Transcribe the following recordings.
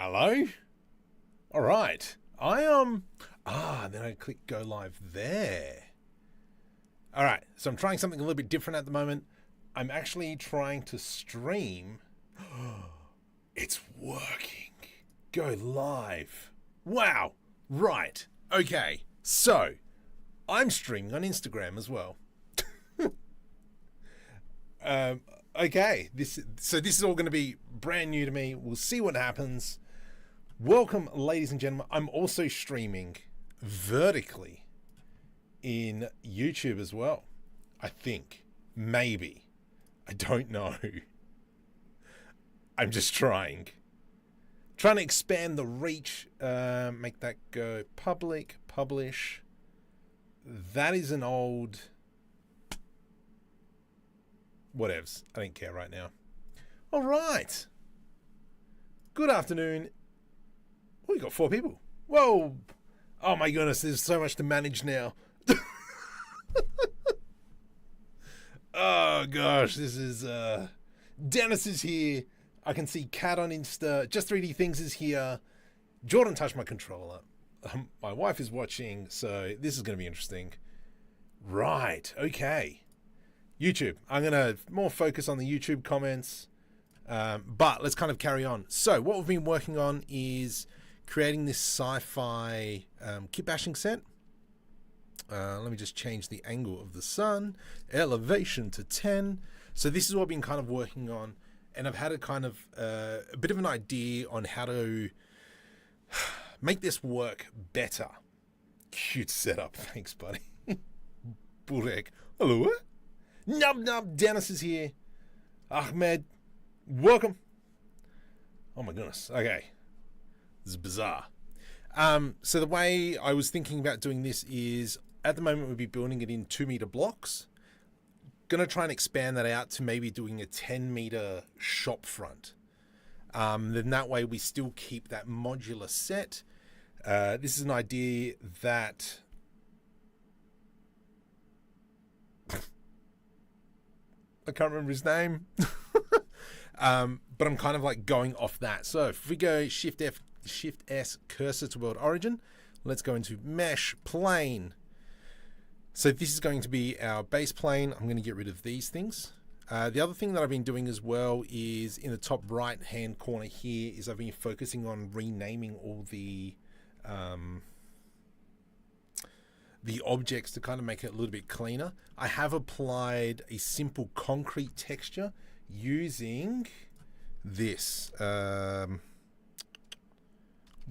Hello? Alright. Then I click go live there. Alright, so I'm trying something a little bit different at the moment. I'm actually trying to stream. It's working. Go live. Wow. Right. Okay. So, I'm streaming on Instagram as well. Okay. This is all going to be brand new to me. We'll see what happens. Welcome, ladies and gentlemen. I'm also streaming vertically in YouTube as well. I think. Maybe. I don't know. I'm just trying. Trying to expand the reach. Make that go public. Publish. That is an old... Whatevs. I don't care right now. All right. Good afternoon. We got 4 people. Whoa. Oh my goodness. There's so much to manage now. Oh gosh. This is... Dennis is here. I can see Kat on Insta. Just 3D Things is here. Jordan touched my controller. My wife is watching, so this is going to be interesting. Right. Okay. YouTube. I'm going to more focus on the YouTube comments. But let's kind of carry on. So what we've been working on is creating this sci-fi kitbashing set. Let me just change the angle of the sun. Elevation to 10. So this is what I've been kind of working on. And I've had a kind of a bit of an idea on how to make this work better. Cute setup. Thanks, buddy. Burek. Hello. Nub Nub. Dennis is here. Ahmed. Welcome. Oh my goodness. Okay. This is bizarre. So the way I was thinking about doing this is at the moment we'll be building it in 2-meter blocks. Going to try and expand that out to maybe doing a 10-meter shop front. Then that way we still keep that modular set. This is an idea that I can't remember his name. But I'm kind of like going off that. So if we go Shift S cursor to world origin, let's go into mesh plane. So this is going to be our base plane. I'm going to get rid of these things. The other thing that I've been doing as well is in the top right hand corner here is I've been focusing on renaming all the objects to kind of make it a little bit cleaner. I have applied a simple concrete texture using this.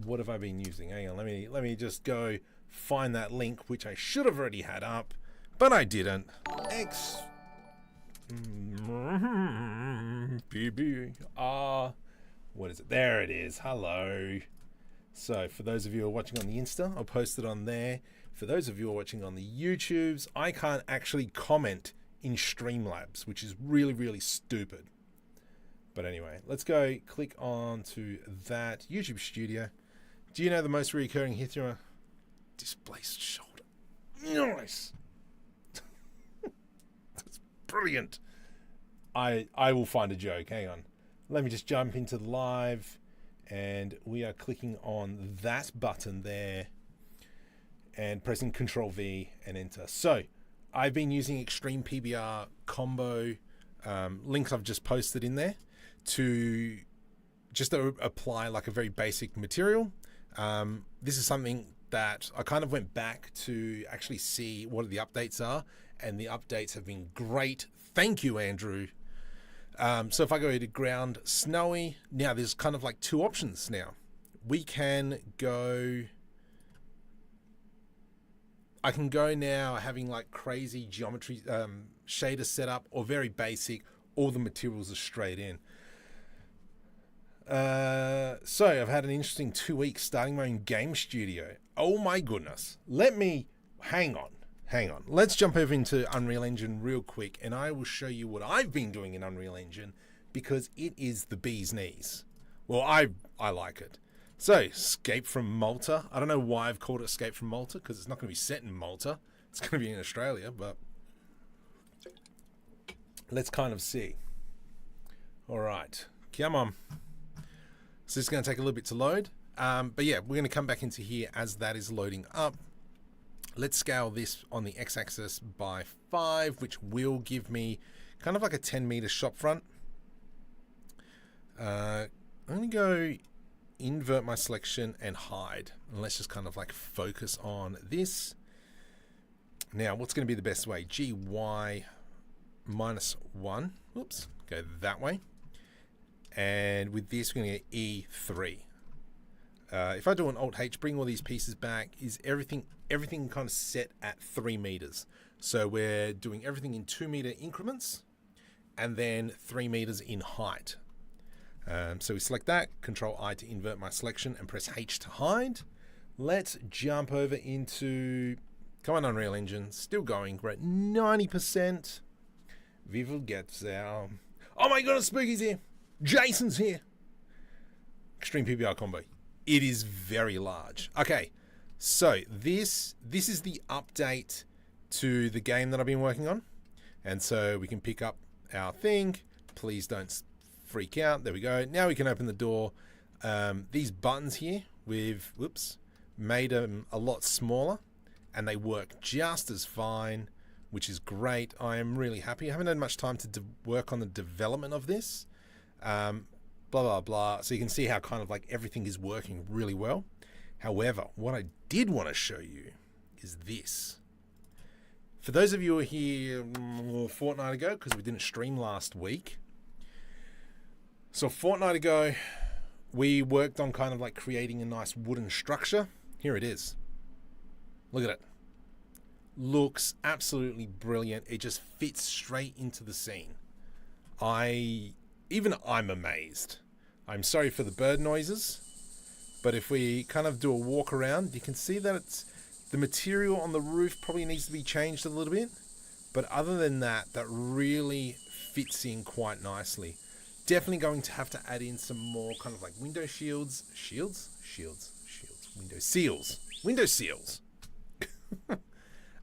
What have I been using? Hang on, let me just go find that link, which I should have already had up, but I didn't. What is it? There it is. Hello. So for those of you who are watching on the Insta, I'll post it on there. For those of you who are watching on the YouTubes, I can't actually comment in Streamlabs, which is really, really stupid. But anyway, let's go click on to that YouTube Studio. Do you know the most recurring hit through a displaced shoulder? Nice. That's brilliant. I will find a joke. Hang on. Let me just jump into the live, and we are clicking on that button there and pressing Control V and enter. So I've been using Extreme PBR combo links I've just posted in there to just apply like a very basic material. This is something that I kind of went back to actually see what the updates are, and the updates have been great. Thank you, Andrew. So if I go to ground snowy, now there's kind of like 2 options now. We can go... I can go now having like crazy geometry shader setup, or very basic, all the materials are straight in. So I've had an interesting 2 weeks starting my own game studio. Oh my goodness. Hang on. Let's jump over into Unreal Engine real quick, and I will show you what I've been doing in Unreal Engine, because it is the bee's knees. Well, I like it. So, Escape from Malta. I don't know why I've called it Escape from Malta, because it's not going to be set in Malta. It's going to be in Australia, but let's kind of see. All right. Come on. So it's going to take a little bit to load. But yeah, we're going to come back into here as that is loading up. Let's scale this on the x-axis by 5, which will give me kind of like a 10-meter shop front. I'm going to go invert my selection and hide. And let's just kind of like focus on this. Now, what's going to be the best way? GY -1. Oops, go that way. And with this, we're going to get E3. If I do an Alt-H, bring all these pieces back, is everything kind of set at 3 meters. So we're doing everything in 2-meter increments and then 3 meters in height. So we select that, Control I to invert my selection and press H to hide. Let's jump over into, come on, Unreal Engine, still going, we're at 90%. We will get there. Oh my god, Spooky's here. Jason's here. Extreme PBR combo. It is very large. Okay, so this is the update to the game that I've been working on. And so we can pick up our thing. Please don't freak out. There we go. Now we can open the door. These buttons here, we've made them a lot smaller and they work just as fine, which is great. I am really happy. I haven't had much time to work on the development of this. Blah, blah, blah. So you can see how kind of like everything is working really well. However, what I did want to show you is this. For those of you who were here a fortnight ago, because we didn't stream last week. So a fortnight ago, we worked on kind of like creating a nice wooden structure. Here it is. Look at it. Looks absolutely brilliant. It just fits straight into the scene. Even I'm amazed. I'm sorry for the bird noises, but if we kind of do a walk around, you can see that the material on the roof probably needs to be changed a little bit. But other than that, that really fits in quite nicely. Definitely going to have to add in some more kind of like window shields. Window seals.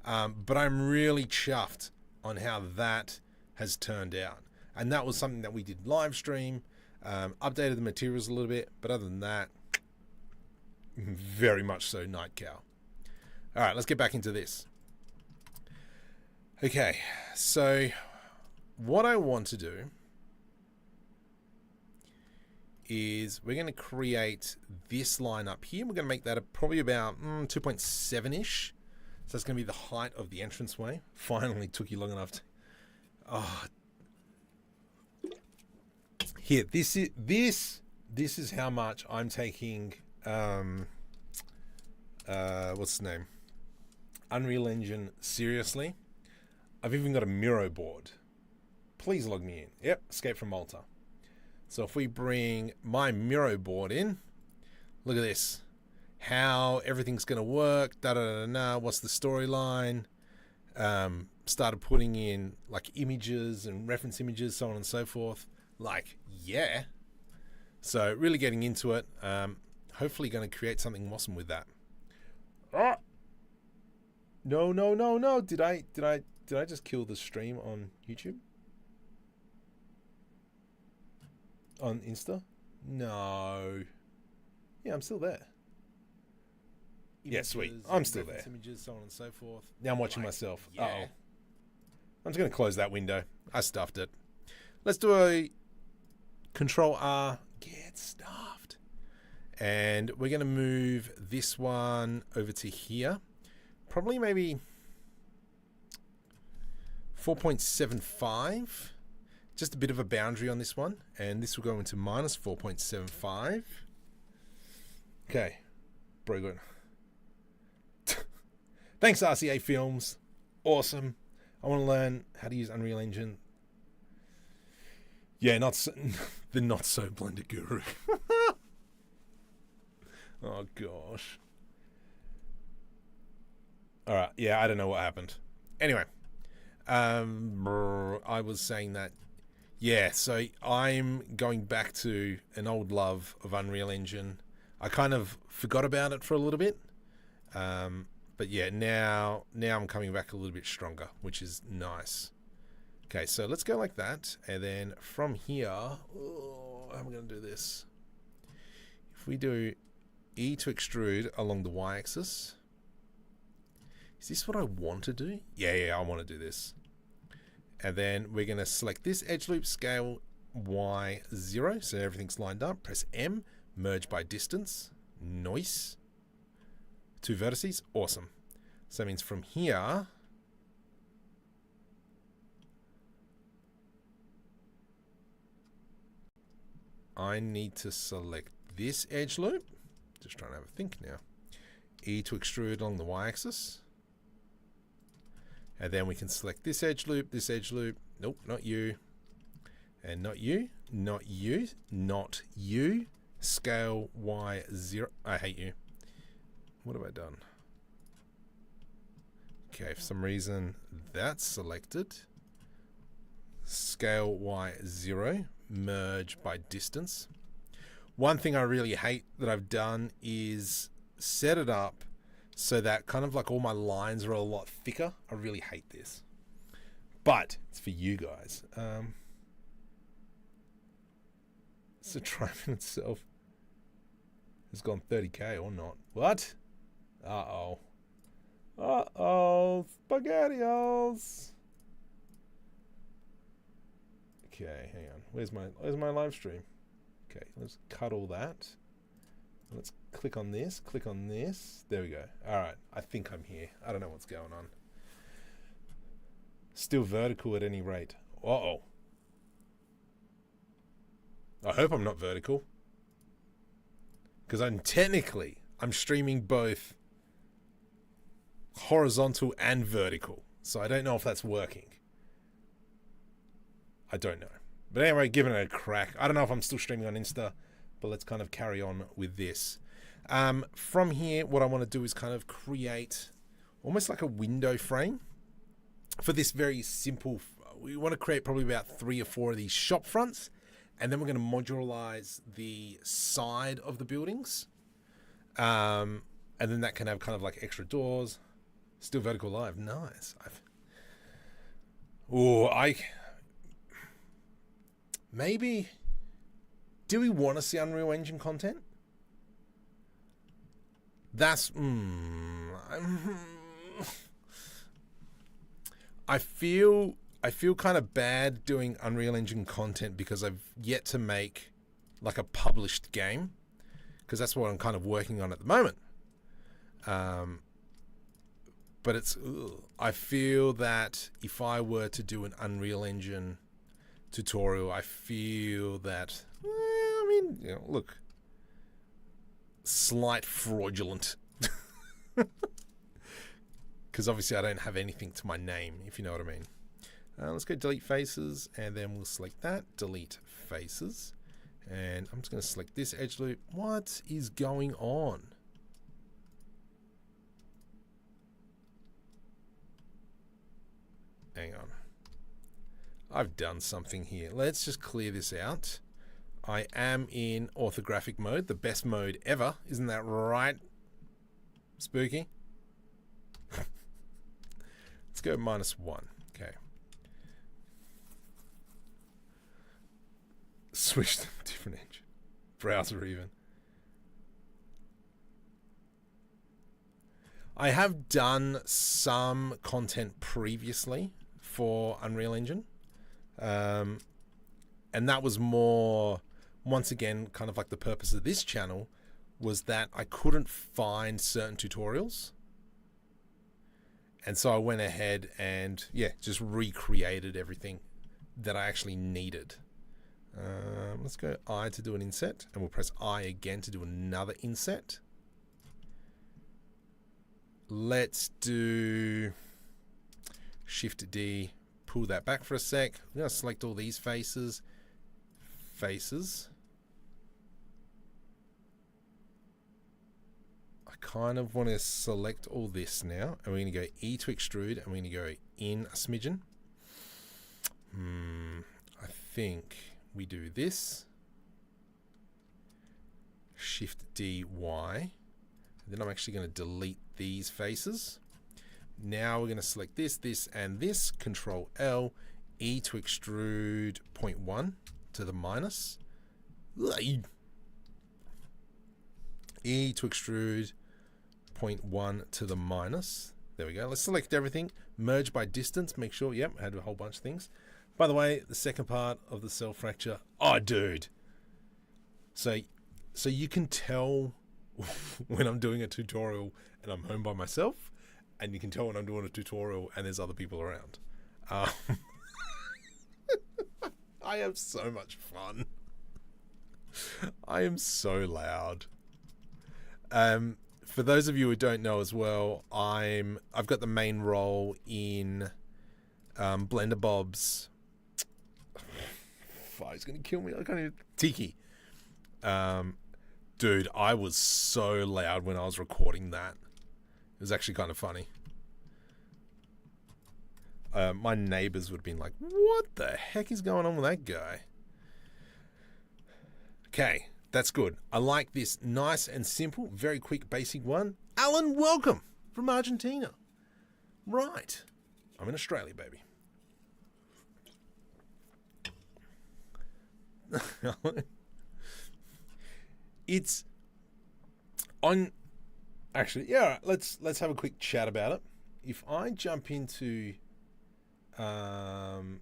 But I'm really chuffed on how that has turned out. And that was something that we did live stream, updated the materials a little bit, but other than that, very much so Night Cow. All right, let's get back into this. Okay, so what I want to do is we're going to create this line up here. We're going to make that probably about 2.7-ish. So that's going to be the height of the entranceway. Finally took you long enough to... Oh, here, this is how much I'm taking what's the name? Unreal Engine seriously. I've even got a Miro board. Please log me in. Yep, Escape from Malta. So if we bring my Miro board in, look at this. How everything's going to work, what's the storyline? Started putting in like images and reference images, so on and so forth. Like, yeah. So really getting into it. Hopefully going to create something awesome with that. Oh. No. Did I just kill the stream on YouTube? On Insta? No. Yeah, I'm still there. Yeah, sweet. I'm still there. Images, so on and so forth. Now I'm watching myself. Yeah. Uh-oh. I'm just going to close that window. I stuffed it. Let's do a Control R. Get stuffed. And we're going to move this one over to here. Probably maybe 4.75. Just a bit of a boundary on this one. And this will go into minus 4.75. Okay. Very good. Thanks, RCA Films. Awesome. I want to learn how to use Unreal Engine. Yeah, the not so blender guru. Oh gosh. All right. Yeah, I don't know what happened. Anyway, I was saying that. Yeah, so I'm going back to an old love of Unreal Engine. I kind of forgot about it for a little bit. But yeah, now I'm coming back a little bit stronger, which is nice. Okay, so let's go like that. And then from here, how am I going to do this? If we do E to extrude along the y-axis, is this what I want to do? Yeah, I want to do this. And then we're going to select this edge loop, scale Y0, so everything's lined up. Press M, merge by distance, noise, 2 vertices, awesome. So that means from here, I need to select this edge loop. Just trying to have a think now. E to extrude along the y-axis. And then we can select this edge loop, nope, not you, and not you, not you, not you, scale Y0, I hate you. What have I done? Okay, for some reason that's selected. Scale Y0, merge by distance. One thing I really hate that I've done is set it up so that kind of like all my lines are a lot thicker. I really hate this. But it's for you guys. So Triumph in itself has gone 30k or not. What? Uh-oh. Uh-oh. SpaghettiOs. Okay, hang on. Where's my live stream? Okay, let's cut all that. Let's click on this, click on this. There we go. All right, I think I'm here. I don't know what's going on. Still vertical at any rate. Uh-oh. I hope I'm not vertical. Because I'm streaming both horizontal and vertical. So I don't know if that's working. I don't know. But anyway, giving it a crack. I don't know if I'm still streaming on Insta, but let's kind of carry on with this. From here, what I want to do is kind of create almost like a window frame for this very simple. We want to create probably about 3 or 4 of these shop fronts, and then we're going to modularize the side of the buildings. And then that can have kind of like extra doors. Still vertical live. Nice. Maybe, do we want to see Unreal Engine content? That's, I feel kind of bad doing Unreal Engine content because I've yet to make like a published game, because that's what I'm kind of working on at the moment. But I feel that if I were to do an Unreal Engine tutorial, I feel that, look, slight fraudulent, because obviously I don't have anything to my name, if you know what I mean. Let's go delete faces, and then we'll select that, delete faces, and I'm just going to select this edge loop. What is going on? Hang on. I've done something here. Let's just clear this out. I am in orthographic mode, the best mode ever. Isn't that right, Spooky? Let's go -1. Okay. Switch to a different engine. Browser even. I have done some content previously for Unreal Engine. And that was more, once again, kind of like the purpose of this channel was that I couldn't find certain tutorials. And so I went ahead and, just recreated everything that I actually needed. Let's go I to do an inset, and we'll press I again to do another inset. Let's do Shift D, pull that back for a sec. We're going to select all these faces. I kind of want to select all this now, and we're going to go E to extrude, and we're going to go in a smidgen. I think we do this. Shift D, Y. Then I'm actually going to delete these faces. Now we're going to select this, this, and this. Control L, E to extrude 0.1 to the minus. E to extrude 0.1 to the minus. There we go. Let's select everything. Merge by distance. Make sure. Yep, I had a whole bunch of things. By the way, the second part of the cell fracture. Oh, dude. So you can tell when I'm doing a tutorial and I'm home by myself, and you can tell when I'm doing a tutorial and there's other people around. I have so much fun. I am so loud. For those of you who don't know as well, I've got the main role in Blender Bob's. Fuck, he's gonna kill me. I can't even. Tiki. Dude, I was so loud when I was recording that. It was actually kind of funny. My neighbors would have been like, what the heck is going on with that guy? Okay, that's good. I like this nice and simple, very quick, basic one. Alan, welcome from Argentina. Right. I'm in Australia, baby. It's on. Actually, yeah. Let's have a quick chat about it. If I jump into YouTube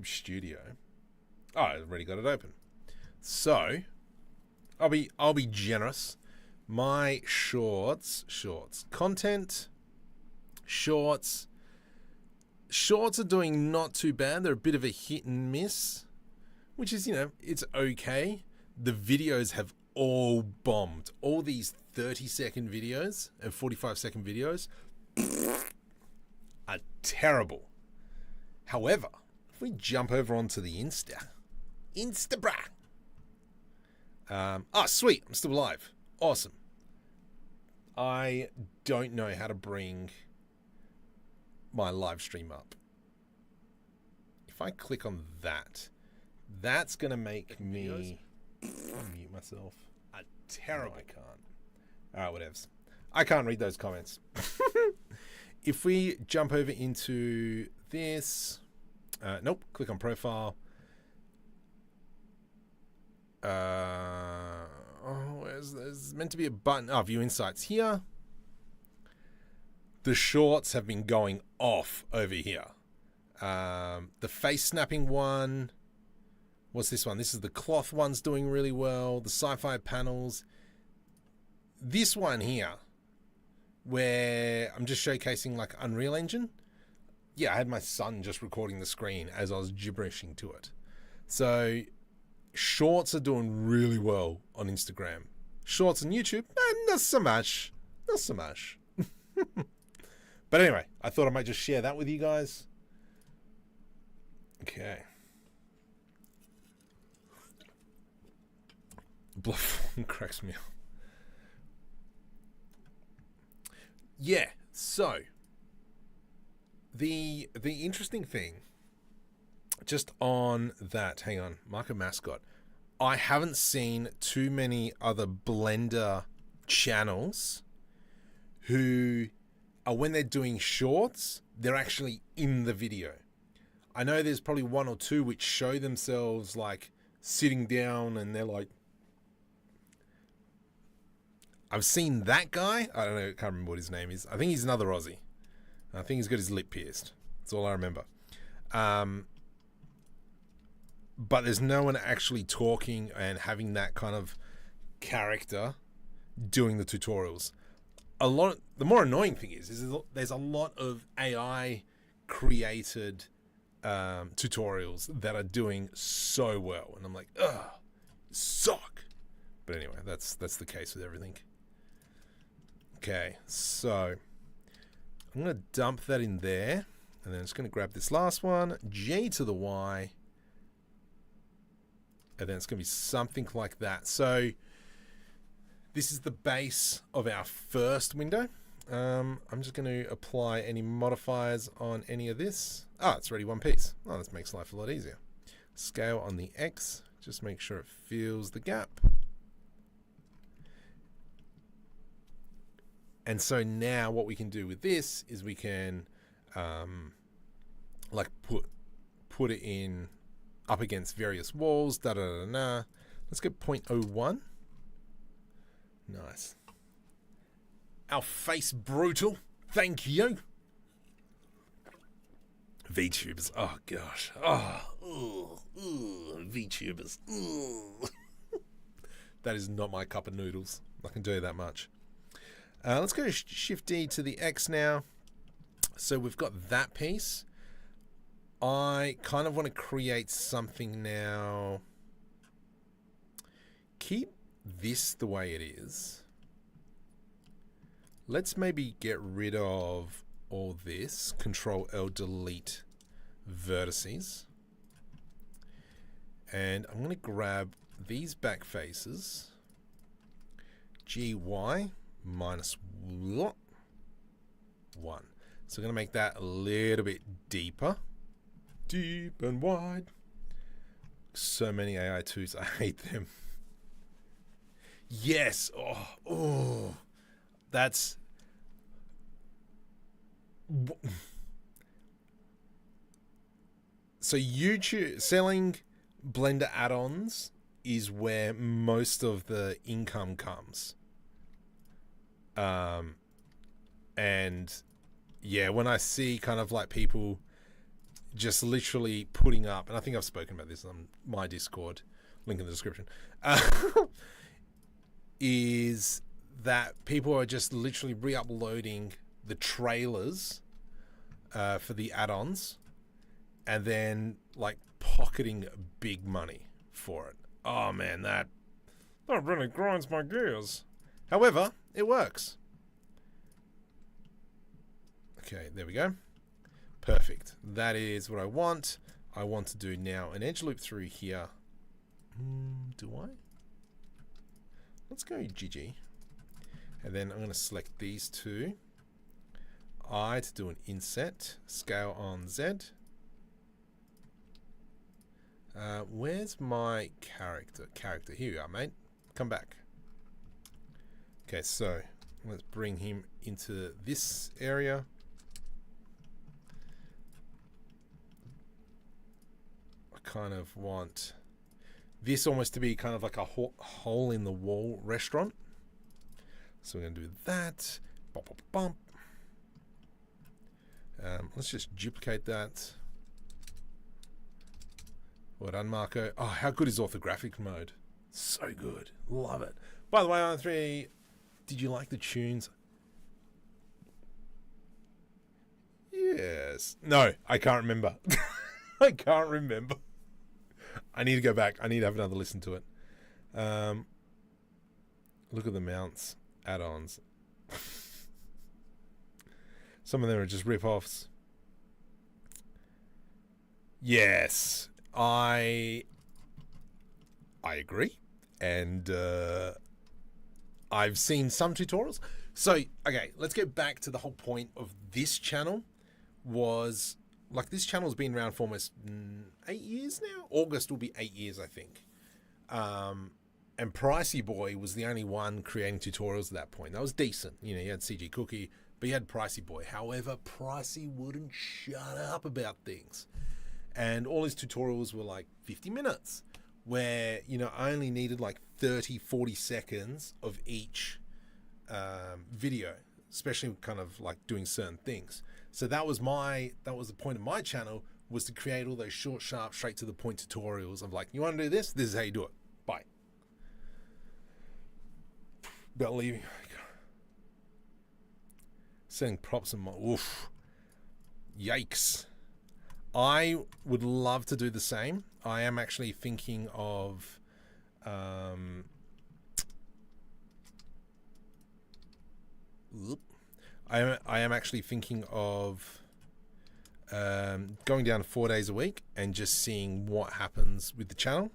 Studio, oh, I've already got it open. So I'll be generous. My shorts, content, shorts are doing not too bad. They're a bit of a hit and miss, which is, it's okay. The videos have all bombed. All these 30-second videos and 45-second videos are terrible. However, if we jump over onto the Insta, sweet, I'm still alive. Awesome. I don't know how to bring my live stream up. If I click on that, that's going to make me mute myself. Terrible. No, I can't. All right, whatevs. I can't read those comments. If we jump over into this, nope, click on profile. There's meant to be a button. Oh, view insights here. The shorts have been going off over here. The face snapping one. What's this one? This is the cloth one's doing really well. The sci-fi panels. This one here, where I'm just showcasing like Unreal Engine. Yeah, I had my son just recording the screen as I was gibberishing to it. So shorts are doing really well on Instagram. Shorts on YouTube, not so much. Not so much. But anyway, I thought I might just share that with you guys. Okay. Bluff cracks me up. Yeah, so the interesting thing just on that, hang on, Marco Mascot. I haven't seen too many other Blender channels who are, when they're doing shorts, they're actually in the video. I know there's probably one or two which show themselves like sitting down and they're like, I've seen that guy. I don't know. I can't remember what his name is. I think he's another Aussie. I think he's got his lip pierced. That's all I remember. But there's no one actually talking and having that kind of character doing the tutorials. The more annoying thing is there's a lot of AI created tutorials that are doing so well, and I'm like, ugh, suck. But anyway, that's the case with everything. Okay, so I'm going to dump that in there, and then I'm just going to grab this last one, G to the Y, and then it's going to be something like that. So this is the base of our first window. I'm just going to apply any modifiers on any of this. It's already one piece. Oh, this makes life a lot easier. Scale on the X, just make sure it fills the gap. And so now what we can do with this is we can like put it in up against various walls. Let's get 0.01. Nice. Our face brutal. Thank you. VTubers. Oh, gosh. VTubers. That is not my cup of noodles. I can tell you that much. Let's go Shift D to the X now. So we've got that piece. I kind of want to create something now. Keep this the way it is. Let's maybe get rid of all this. Control L, delete vertices. And I'm going to grab these back faces. GY minus 1. So I'm going to make that a little bit deeper. Deep and wide. So many AI tools. I hate them. Yes. Oh. That's... So YouTube selling Blender add-ons is where most of the income comes. And yeah, when I see kind of like people just literally putting up, and I think I've spoken about this on my Discord, link in the description, is that people are just literally re-uploading the trailers for the add-ons and then like pocketing big money for it. Oh man, that really grinds my gears. However, it works. Okay, there we go. Perfect. That is what I want. I want to do now an edge loop through here. Do I? Let's go GG. And then I'm going to select these two. I to do an inset. Scale on Z. Where's my character? Here you are, mate. Come back. Okay, so let's bring him into this area. I kind of want this almost to be kind of like a hole in the wall restaurant. So we're going to do that. Bump, bump, bump. Let's just duplicate that. Well done, Marco. Oh, how good is orthographic mode? So good. Love it. By the way, on 3, did you like the tunes? Yes. No, I can't remember. I can't remember. I need to go back. I need to have another listen to it. Look at the mounts, add-ons. Some of them are just rip-offs. Yes, I agree. And I've seen some tutorials. So, okay, let's get back to the whole point of this channel. Was like this channel's been around for almost 8 years now. August will be 8 years, I think. And Pricey Boy was the only one creating tutorials at that point. That was decent. You know, you had CG Cookie, but you had Pricey Boy. However, Pricey wouldn't shut up about things. And all his tutorials were like 50 minutes, where, you know, I only needed like 30, 40 seconds of each video, especially kind of like doing certain things. So that was the point of my channel, was to create all those short, sharp, straight to the point tutorials of like, you want to do this? This is how you do it. Bye. About leaving. Setting props in my... Oof. Yikes. I would love to do the same. I am actually thinking of... I am actually thinking of going down to 4 days a week and just seeing what happens with the channel.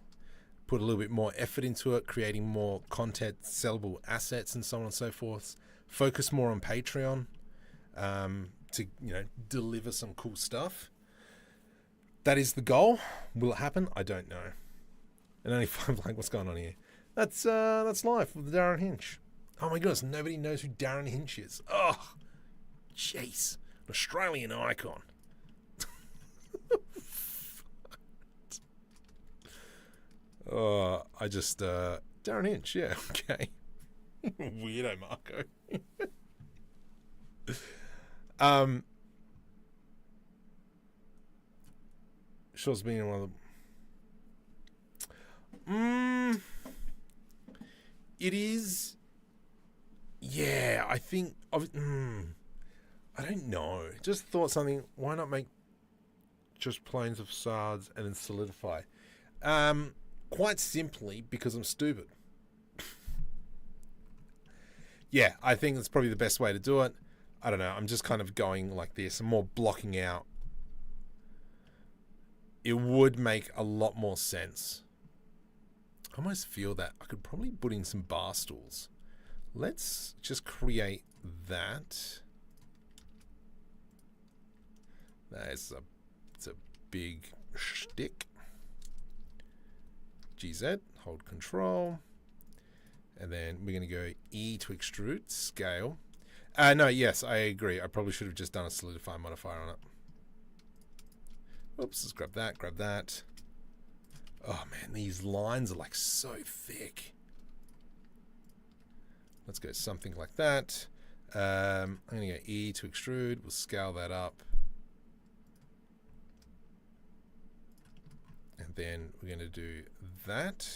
Put a little bit more effort into it, creating more content, sellable assets, and so on and so forth. Focus more on Patreon to, you know, deliver some cool stuff. That is the goal. Will it happen? I don't know. And only five, like, what's going on here? That's life with Darren Hinch. Oh my goodness, nobody knows who Darren Hinch is. Oh, jeez, an Australian icon. I just Darren Hinch, yeah, okay. Weirdo Marco. um, Shaw's been one of the. It is. Yeah, I think. I don't know. Just thought something. Why not make just planes of facades and then solidify? Quite simply because I'm stupid. Yeah, I think that's probably the best way to do it. I don't know. I'm just kind of going like this. I'm more blocking out. It would make a lot more sense. I almost feel that I could probably put in some bar stools. Let's just create that. It's a big shtick. GZ, hold control. And then we're going to go E to extrude, scale. No, yes, I agree. I probably should have just done a solidify modifier on it. Oops, let's grab that, grab that. Oh man, these lines are like so thick. Let's go something like that. I'm going to go E to extrude. We'll scale that up. And then we're going to do that.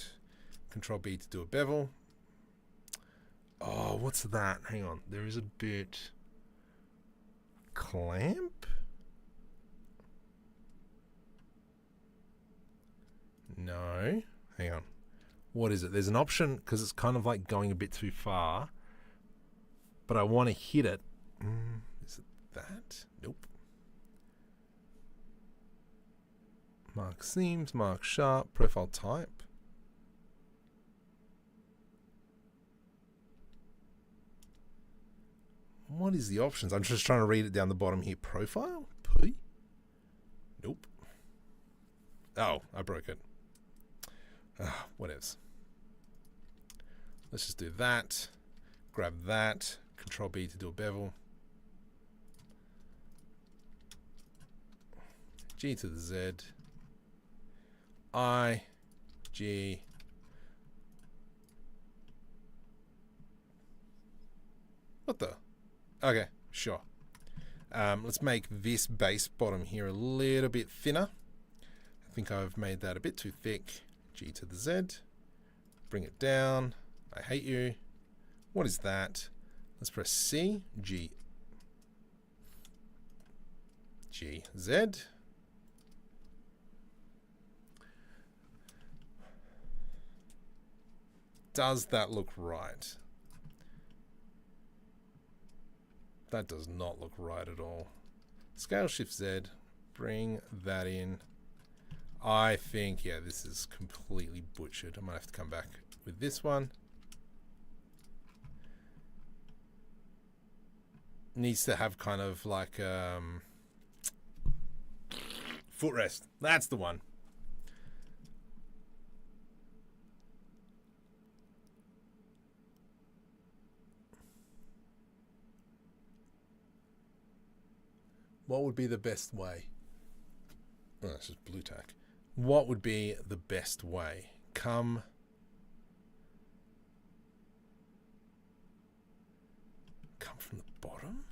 Control B to do a bevel. Oh, what's that? Hang on. There is a bit. Clamp? No. Hang on. What is it? There's an option because it's kind of like going a bit too far. But I want to hit it. Is it that? Nope. Mark seams, mark sharp, profile type. What is the options? I'm just trying to read it down the bottom here. Profile? P? Nope. Oh, I broke it. Whatevs. Let's just do that. Grab that. Control B to do a bevel. G to the Z. I. G. What the? Okay, sure. Let's make this base bottom here a little bit thinner. I think I've made that a bit too thick. G to the Z. Bring it down. I hate you. What is that? Let's press C. G. G. Z. Does that look right? That does not look right at all. Scale Shift Z. Bring that in. I think, yeah, this is completely butchered. I might have to come back with this one. Needs to have kind of like footrest. That's the one. What would be the best way? Oh, that's just blue tack. What would be the best way? Come from the bottom?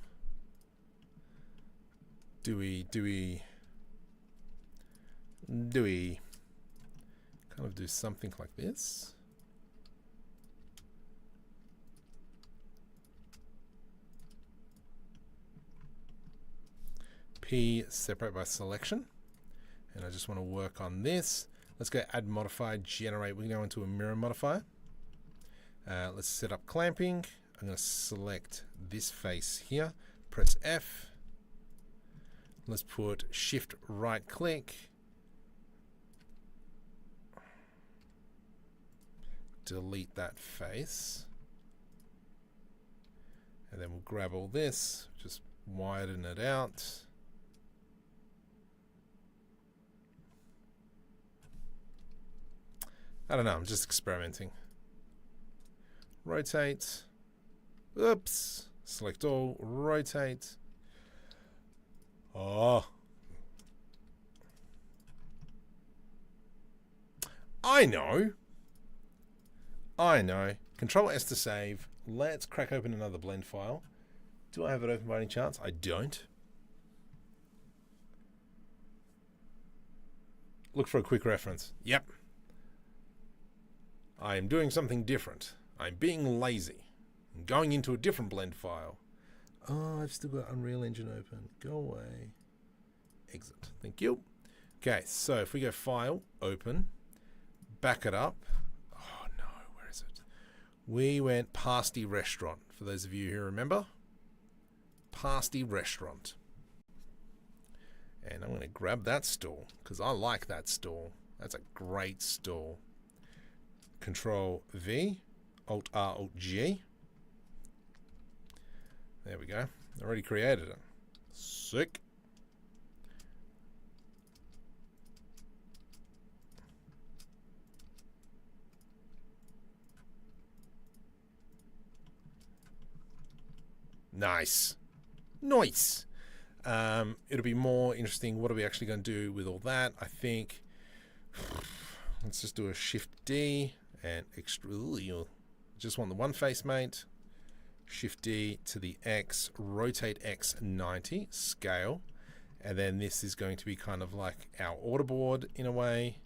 Do we kind of do something like this? P, separate by selection. And I just want to work on this. Let's go add modifier, generate. We're going to go into a mirror modifier. Let's set up clamping. I'm going to select this face here. Press F. Let's put shift right click. Delete that face. And then we'll grab all this, just widen it out. I don't know, I'm just experimenting. Rotate. Oops. Select all. Rotate. Oh. I know. I know. Control S to save. Let's crack open another blend file. Do I have it open by any chance? I don't. Look for a quick reference. Yep. I am doing something different. I'm being lazy. I'm going into a different blend file. Oh, I've still got Unreal Engine open. Go away. Exit. Thank you. Okay, so if we go File, Open, back it up. Oh no, where is it? We went Pasty Restaurant, for those of you who remember. Pasty Restaurant. And I'm going to grab that stall, because I like that stall. That's a great stall. Control V, Alt R, Alt G. There we go. Already created it. Sick. Nice. Nice. It'll be more interesting. What are we actually going to do with all that? I think let's just do a Shift D and just want the one face mate. Shift D to the X, rotate X 90, scale. And then this is going to be kind of like our order board in a way.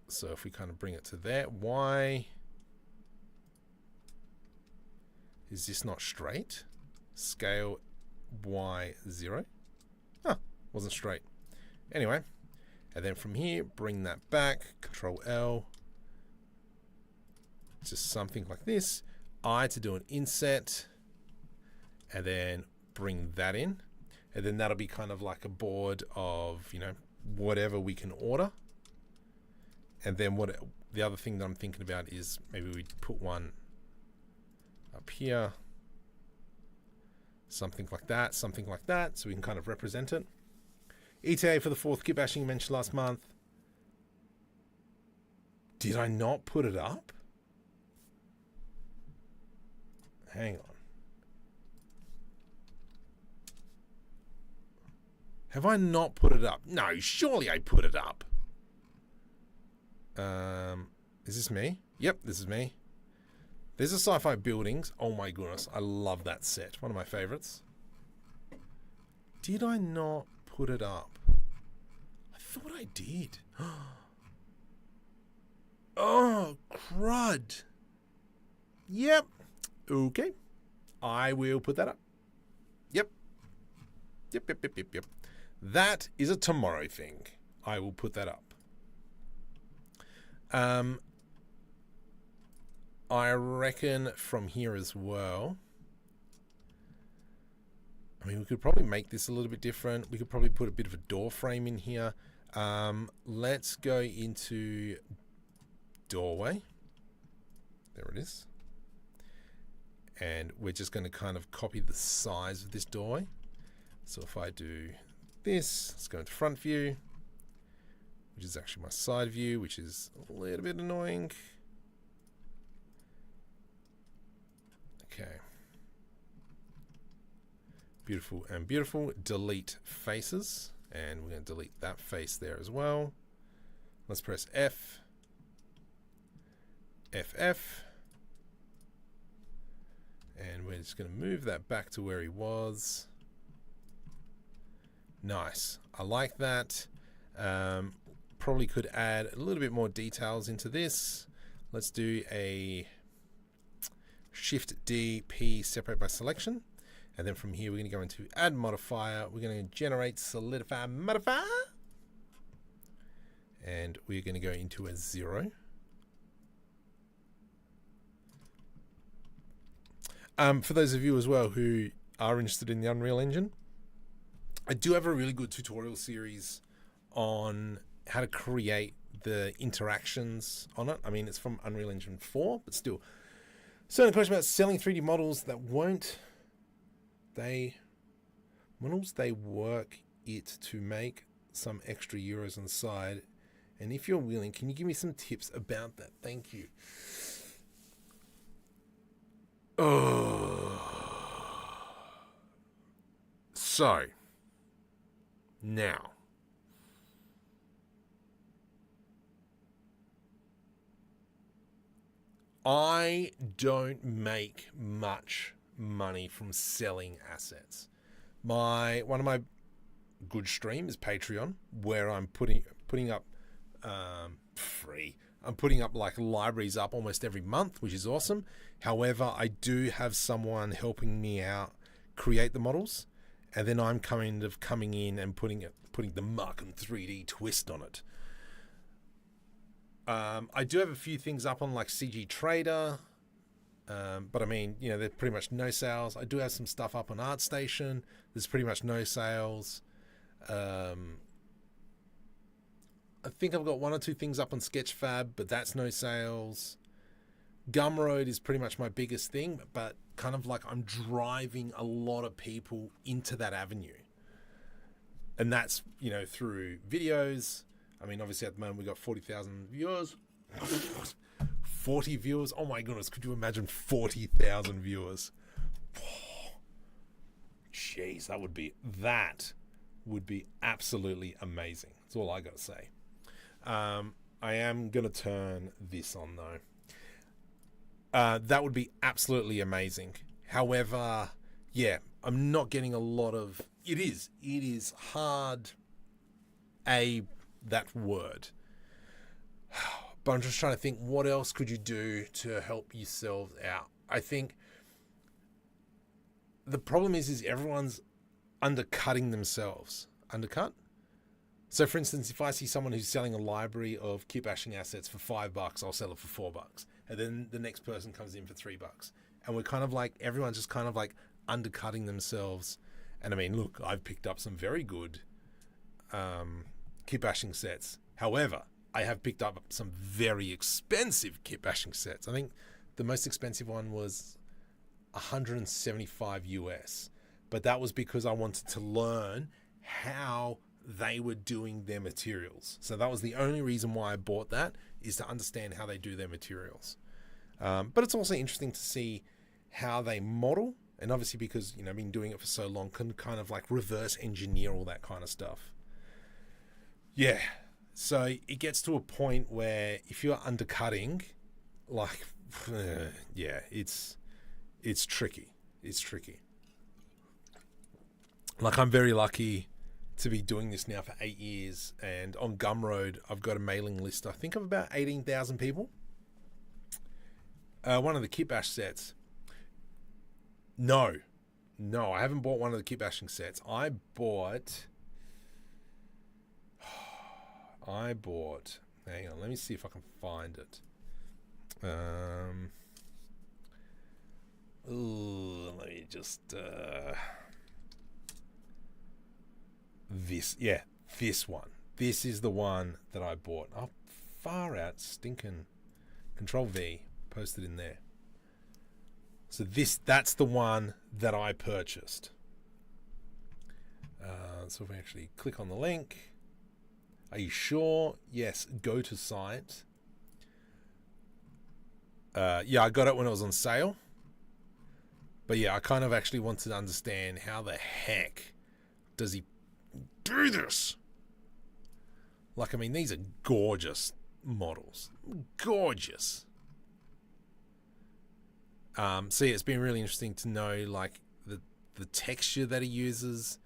So if we kind of bring it to there, Y. Is this not straight? Scale Y0. Huh, wasn't straight. Anyway, and then from here, bring that back, Control L. Just something like this. I to do an inset, and then bring that in. And then that'll be kind of like a board of, you know, whatever we can order. And then what the other thing that I'm thinking about is maybe we put one up here, something like that, so we can kind of represent it. ETA for the 4th Kitbashing you mentioned last month. Did I not put it up? Hang on. Have I not put it up? No, surely I put it up. Is this me? Yep, this is me. There's a Sci-Fi Buildings. Oh my goodness, I love that set. One of my favorites. Did I not put it up? I thought I did. Oh, crud. Yep. Okay. I will put that up. Yep. Yep. That is a tomorrow thing. I will put that up. I reckon from here as well. I mean, we could probably make this a little bit different. We could probably put a bit of a door frame in here. Let's go into doorway. There it is. And we're just going to kind of copy the size of this doorway. So if I do this, let's go into front view, which is actually my side view, which is a little bit annoying. Okay. Beautiful and beautiful. Delete faces. And we're going to delete that face there as well. Let's press F. FF. And we're just going to move that back to where he was. Nice. I like that. Probably could add a little bit more details into this. Let's do a Shift D, P, separate by selection. And then from here, we're going to go into add modifier. We're going to generate solidify modifier. And we're going to go into a 0. For those of you as well who are interested in the Unreal Engine, I do have a really good tutorial series on how to create the interactions on it. I mean, it's from Unreal Engine 4, but still. So, a question about selling 3D models that won't they work it to make some extra euros on the side. And if you're willing, can you give me some tips about that? Thank you. So, now, I don't make much money from selling assets. One of my good stream is Patreon, where I'm putting up free. I'm putting up like libraries up almost every month, which is awesome. However, I do have someone helping me out create the models, and then I'm coming in and putting the Markham 3D twist on it. I do have a few things up on like CG Trader, but I mean, you know, they're pretty much no sales. I do have some stuff up on ArtStation. There's pretty much no sales. I think I've got one or two things up on Sketchfab, but that's no sales. Gumroad is pretty much my biggest thing, but kind of like I'm driving a lot of people into that avenue. And that's, you know, through videos. I mean, obviously at the moment we got 40,000 viewers. 40 viewers? Oh my goodness, could you imagine 40,000 viewers? Jeez, that would be absolutely amazing. That's all I got to say. I am going to turn this on though. That would be absolutely amazing. However, yeah, I'm not getting a lot of... It is hard, that word. But I'm just trying to think, what else could you do to help yourselves out? I think the problem is everyone's undercutting themselves. Undercut? So for instance, if I see someone who's selling a library of Kitbashing assets for $5, I'll sell it for $4. And then the next person comes in for $3. And we're kind of like, everyone's just kind of like undercutting themselves. And I mean, look, I've picked up some very good Kitbashing sets. However, I have picked up some very expensive Kitbashing sets. I think the most expensive one was $175 US. But that was because I wanted to learn how they were doing their materials. So that was the only reason why I bought that, is to understand how they do their materials. But it's also interesting to see how they model. And obviously because, you know, I've been doing it for so long, can kind of like reverse engineer all that kind of stuff. Yeah. So it gets to a point where if you're undercutting, like, yeah, it's tricky. It's tricky. Like, I'm very lucky to be doing this now for 8 years, and on Gumroad I've got a mailing list, I think, of about 18,000 people. One of the Kitbash sets, no, I haven't bought one of the Kitbashing sets. I bought, hang on, let me see if I can find it. Let me just this one. This is the one that I bought. Oh, far out, stinking. Control V, posted in there. So that's the one that I purchased. So if we actually click on the link, are you sure? Yes, go to site. Yeah, I got it when it was on sale. But yeah, I kind of actually wanted to understand how the heck does he do this? Like, I mean, these are gorgeous models. Gorgeous. So yeah, it's been really interesting to know, like, the texture that he uses.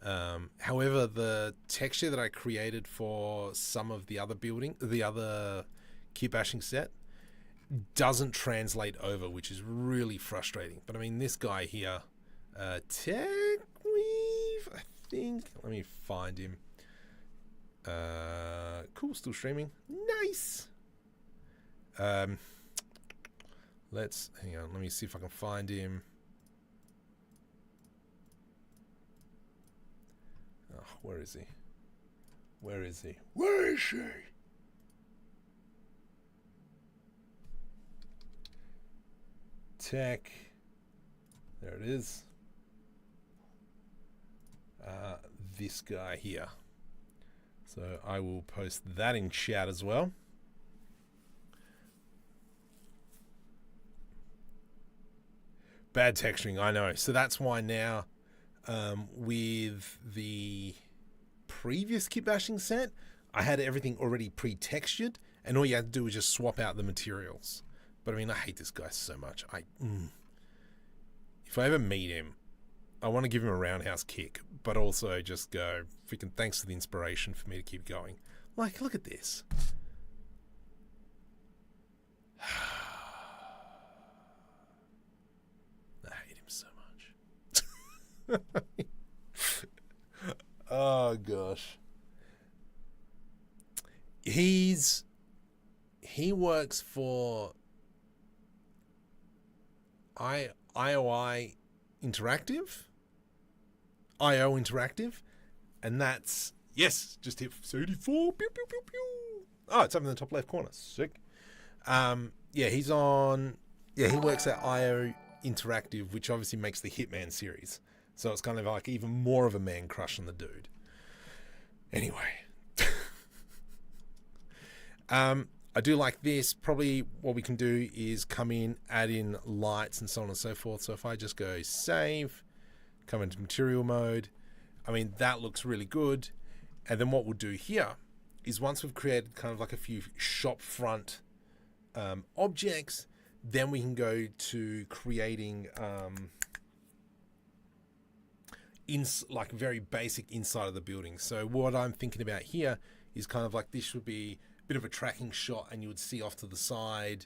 However, the texture that I created for some of the other Kitbashing set doesn't translate over, which is really frustrating. But I mean, this guy here, Tech Weave, I think. Let me find him. Cool, still streaming. Nice. Let's hang on. Let me see if I can find him. Oh, where is he? Where is he? Where is he? Tech. There it is. This guy here. So I will post that in chat as well. Bad texturing, I know. So that's why now, with the previous Kitbashing set, I had everything already pre-textured, and all you had to do was just swap out the materials. But I mean, I hate this guy so much. If I ever meet him, I want to give him a roundhouse kick, but also just go, freaking thanks for the inspiration for me to keep going. Like, look at this. I hate him so much. Oh, gosh. He works for IO Interactive, and that's, yes, just hit 34. Pew, pew, pew, pew. Oh, it's up in the top left corner. Sick. Yeah, he works at IO Interactive, which obviously makes the Hitman series. So it's kind of like even more of a man crush on the dude. Anyway. I do like this. Probably what we can do is come in, add in lights and so on and so forth. So if I just go save, come into material mode, I mean, that looks really good. And then what we'll do here is once we've created kind of like a few shop front objects, then we can go to creating like very basic inside of the building. So what I'm thinking about here is kind of like this should be a bit of a tracking shot, and you would see off to the side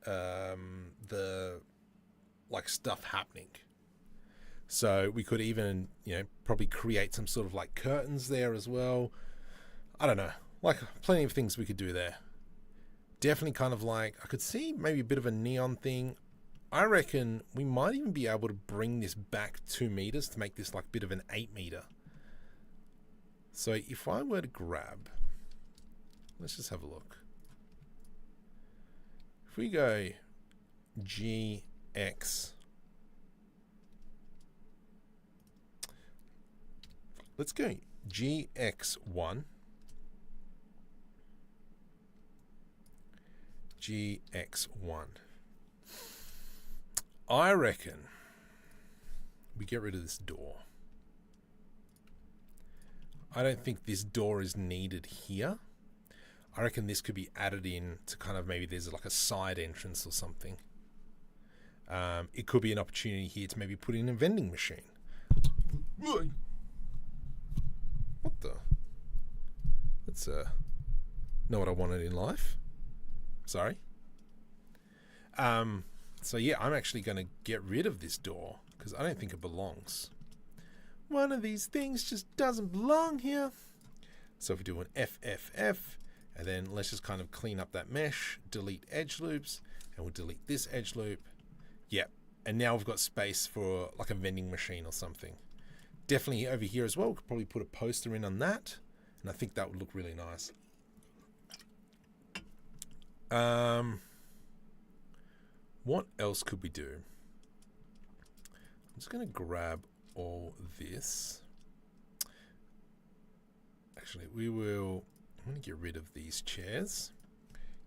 the like stuff happening. So we could even, probably create some sort of like curtains there as well. I don't know, like plenty of things we could do there. Definitely kind of like, I could see maybe a bit of a neon thing. I reckon we might even be able to bring this back 2 meters to make this like a bit of an 8 meter. So if I were to grab, let's just have a look. If we go GX, let's go GX1, GX1. I reckon we get rid of this door. I don't think this door is needed here. I reckon this could be added in to kind of, maybe there's like a side entrance or something. It could be an opportunity here to maybe put in a vending machine. What the? That's not what I wanted in life. Sorry. So yeah, I'm actually going to get rid of this door because I don't think it belongs. One of these things just doesn't belong here. So if we do an FFF, and then let's just kind of clean up that mesh, delete edge loops, and we'll delete this edge loop. Yep. And now we've got space for like a vending machine or something. Definitely over here as well, we could probably put a poster in on that, and I think that would look really nice. What else could we do? I'm just going to grab all this. Actually, I'm going to get rid of these chairs.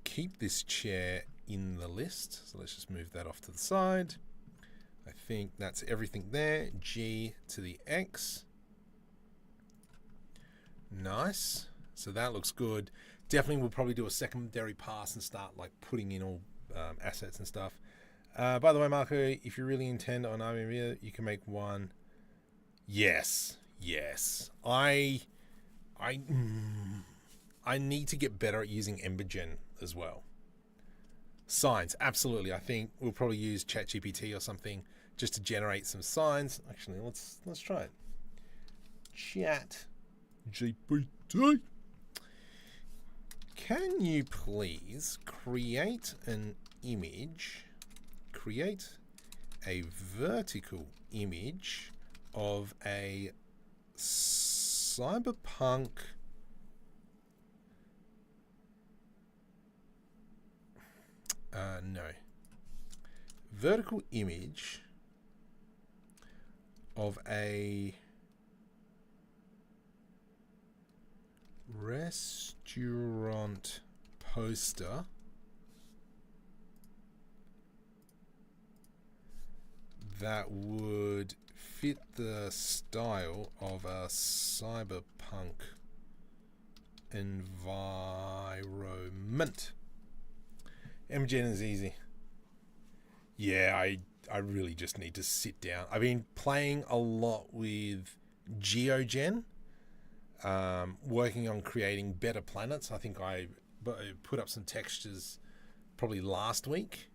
Keep this chair in the list. So let's just move that off to the side. I think that's everything there. G to the X. Nice. So that looks good. Definitely we'll probably do a secondary pass and start like putting in all assets and stuff. By the way, Marco, if you really intend on Armia, you can make one. Yes. I need to get better at using Midjourney as well. Signs, absolutely. I think we'll probably use ChatGPT or something just to generate some signs. Actually, let's try it. ChatGPT. Can you please create an image? Create a vertical image of a cyberpunk vertical image of a restaurant poster that would fit the style of a cyberpunk environment. Midjourney is easy. Yeah, I really just need to sit down. I've been playing a lot with GeoGen, working on creating better planets. I think I put up some textures probably last week.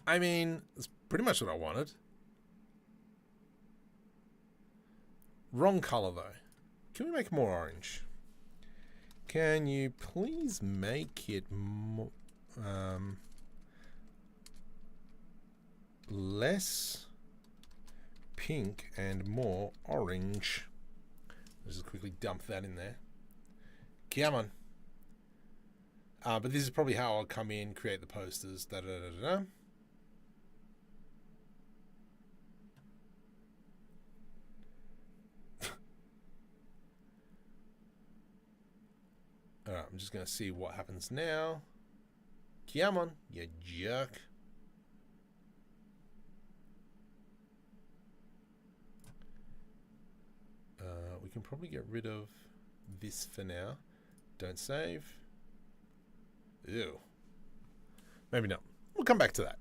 I mean, it's pretty much what I wanted. Wrong color though. Can we make it more orange? Can you please make it more, less pink and more orange? Let's just quickly dump that in there. Come on. But this is probably how I'll come in, create the posters. Da da da da. Alright, I'm just going to see what happens now. Come on, you jerk. We can probably get rid of this for now. Don't save. Ew. Maybe not. We'll come back to that.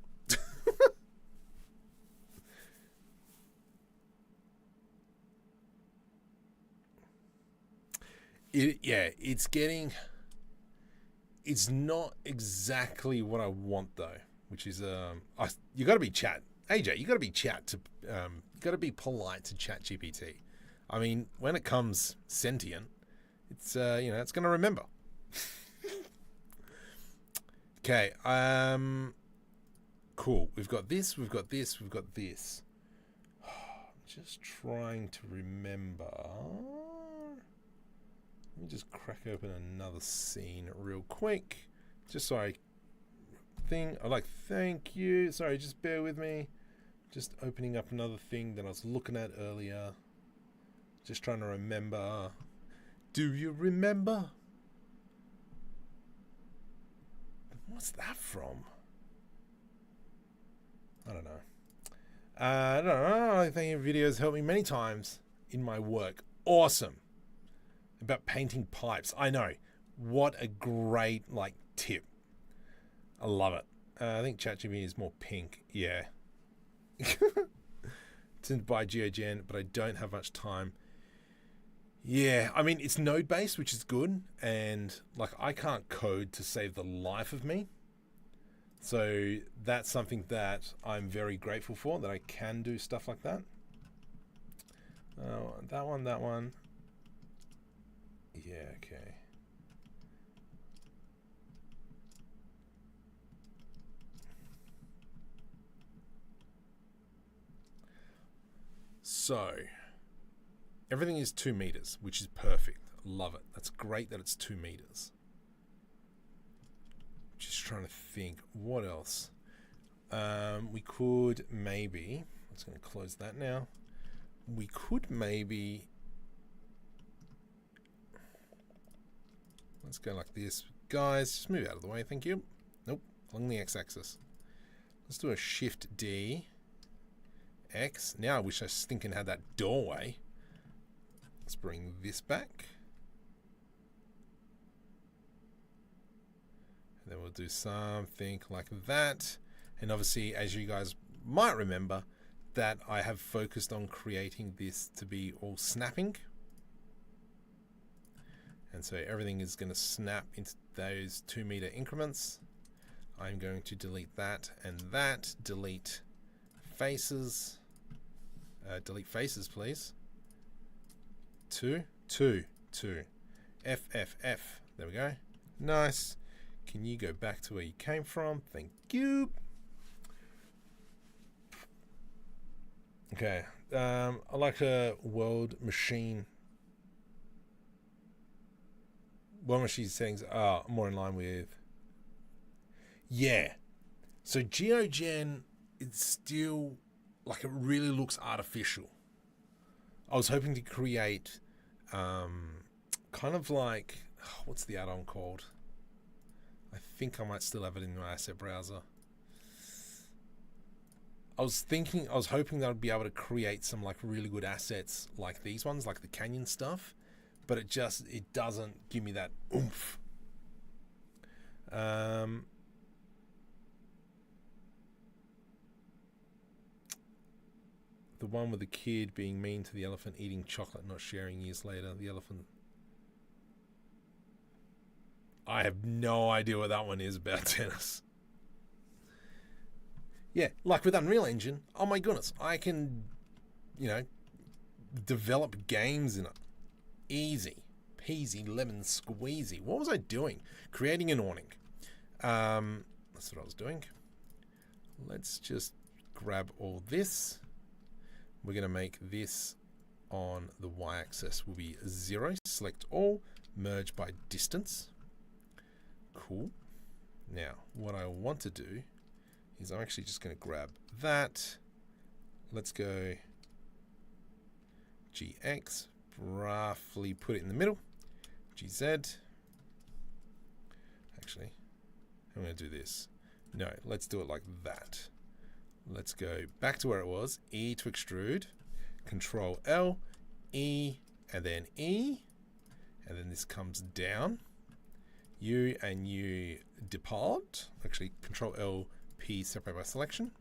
It's not exactly what I want though, which is you got to be chat. AJ, you got to be chat to got to be polite to Chat GPT. I mean, when it comes sentient, it's it's going to remember. Okay, cool. We've got this, we've got this, we've got this. I'm just trying to remember. Let me just crack open another scene real quick. Just so I thank you. Sorry, just bear with me. Just opening up another thing that I was looking at earlier. Just trying to remember. Do you remember? What's that from? I don't know. I don't know. I think your videos helped me many times in my work. Awesome. About painting pipes. I know. What a great tip. I love it. I think ChatGPT is more pink. Yeah. It's by GeoGen, but I don't have much time. Yeah, I mean, it's node-based, which is good, and I can't code to save the life of me. So that's something that I'm very grateful for, that I can do stuff like that. That one. Yeah, okay. So everything is 2 meters, which is perfect. Love it. That's great that it's 2 meters. Just trying to think what else. We could maybe, I'm just going to close that now. We could maybe, let's go like this. Guys, just move out of the way, thank you. Nope, along the x-axis. Let's do a Shift D, X. Now I wish I stinking had that doorway. Let's bring this back. And then we'll do something like that. And obviously, as you guys might remember, that I have focused on creating this to be all snapping. And so everything is going to snap into those 2 meter increments. I'm going to delete that and that. Delete faces. Delete faces, please. 2, 2, 2. F, F, F. There we go. Nice. Can you go back to where you came from? Thank you. Okay. I like a world machine settings are more in line with. Yeah. So GeoGen, it's still it really looks artificial. I was hoping to create kind of what's the add-on called? I think I might still have it in my asset browser. I was hoping that I'd be able to create some really good assets like these ones, like the canyon stuff, but it doesn't give me that oomph. The one with the kid being mean to the elephant, eating chocolate, not sharing years later. The elephant. I have no idea what that one is about, Dennis. Yeah, like with Unreal Engine, oh my goodness, I can, develop games in it. Easy. Peasy, lemon squeezy. What was I doing? Creating an awning. That's what I was doing. Let's just grab all this. We're going to make this on the y-axis will be 0. Select all. Merge by distance. Cool. Now, what I want to do is I'm actually just going to grab that. Let's go GX. Roughly put it in the middle. GZ. Actually, I'm going to do this. No, let's do it like that. Let's go back to where it was. E to extrude. Control L. E. And then E. And then this comes down. U and U depart. Actually, Control L. P separate by selection.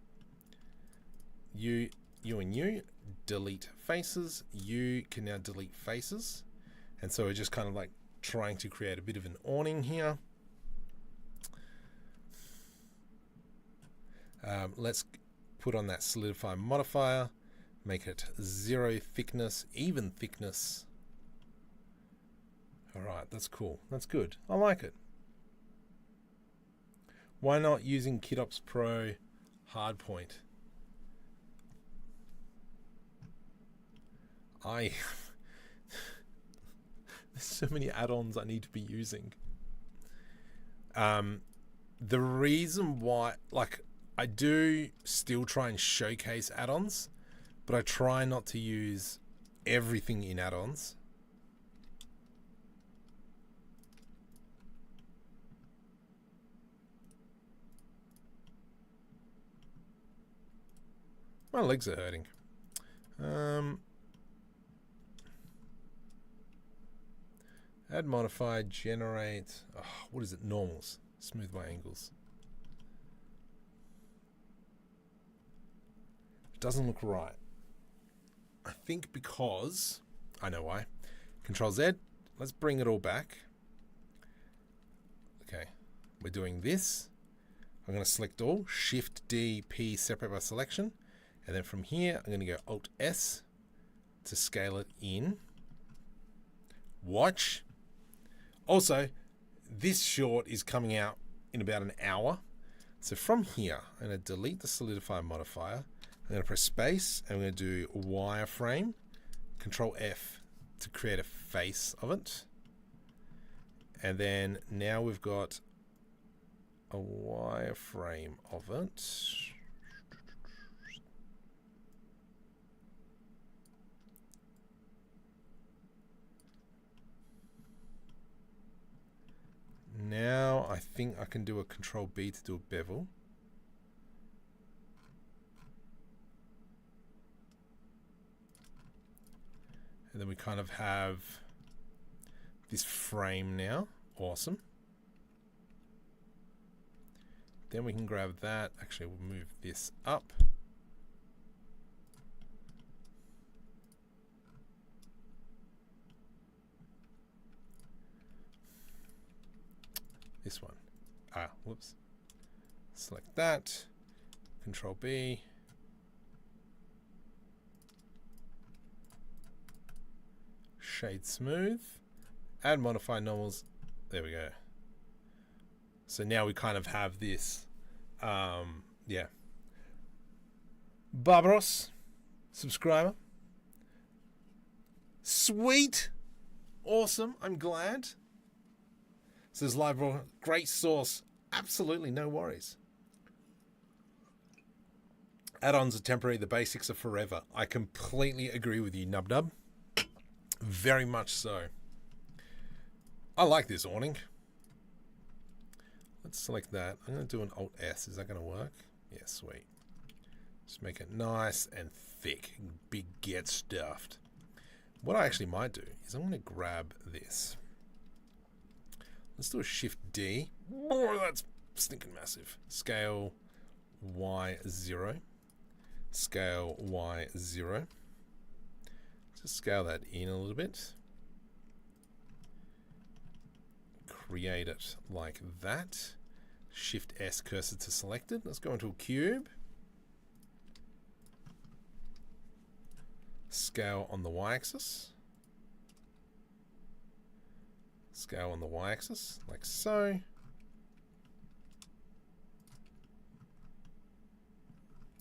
U and U. Delete faces. U can now delete faces. And so we're just kind of like trying to create a bit of an awning here. Let's put on that solidify modifier, make it 0 thickness, even thickness. All right, that's cool. That's good. I like it. Why not using KitOps Pro Hardpoint? There's so many add-ons I need to be using. The reason why, I do still try and showcase add-ons, but I try not to use everything in add-ons. My legs are hurting. Add modifier, generate. Oh, what is it? Normals. Smooth by angles. Doesn't look right. I think because I know why. Control Z. Let's bring it all back. Okay. We're doing this. I'm going to select all. Shift D, P, separate by selection. And then from here, I'm going to go Alt S to scale it in. Watch. Also, this short is coming out in about an hour. So from here, I'm going to delete the solidify modifier. I'm going to press space and I'm going to do wireframe. Control F to create a face of it. And then now we've got a wireframe of it. Now I think I can do a Control B to do a bevel. And then we kind of have this frame now. Awesome. Then we can grab that. Actually, we'll move this up. This one. Whoops. Select that. Control B. Shade smooth. Add modify normals. There we go. So now we kind of have this. Yeah. Barbaros, subscriber. Sweet. Awesome. I'm glad. Says live raw, great sauce. Absolutely, no worries. Add-ons are temporary, the basics are forever. I completely agree with you, Nub Nub. Very much so. I like this awning. Let's select that. I'm going to do an Alt S. Is that going to work? Yeah, sweet. Just make it nice and thick. Big get stuffed. What I actually might do is I'm going to grab this. Let's do a Shift D. Oh, that's stinking massive. Scale Y0. Scale Y0. Just scale that in a little bit. Create it like that. Shift S, cursor to selected. Let's go into a cube. Scale on the Y-axis. Scale on the Y-axis, like so.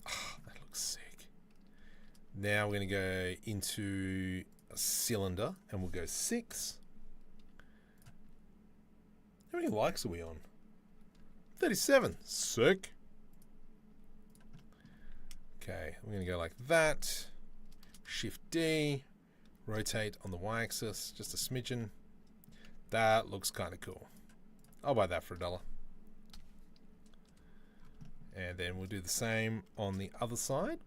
Oh, that looks sick. Now we're going to go into a cylinder and we'll go 6. How many likes are we on? 37. Sick. Okay, we're going to go like that. Shift D. Rotate on the Y-axis, just a smidgen. That looks kind of cool. I'll buy that for $1. And then we'll do the same on the other side.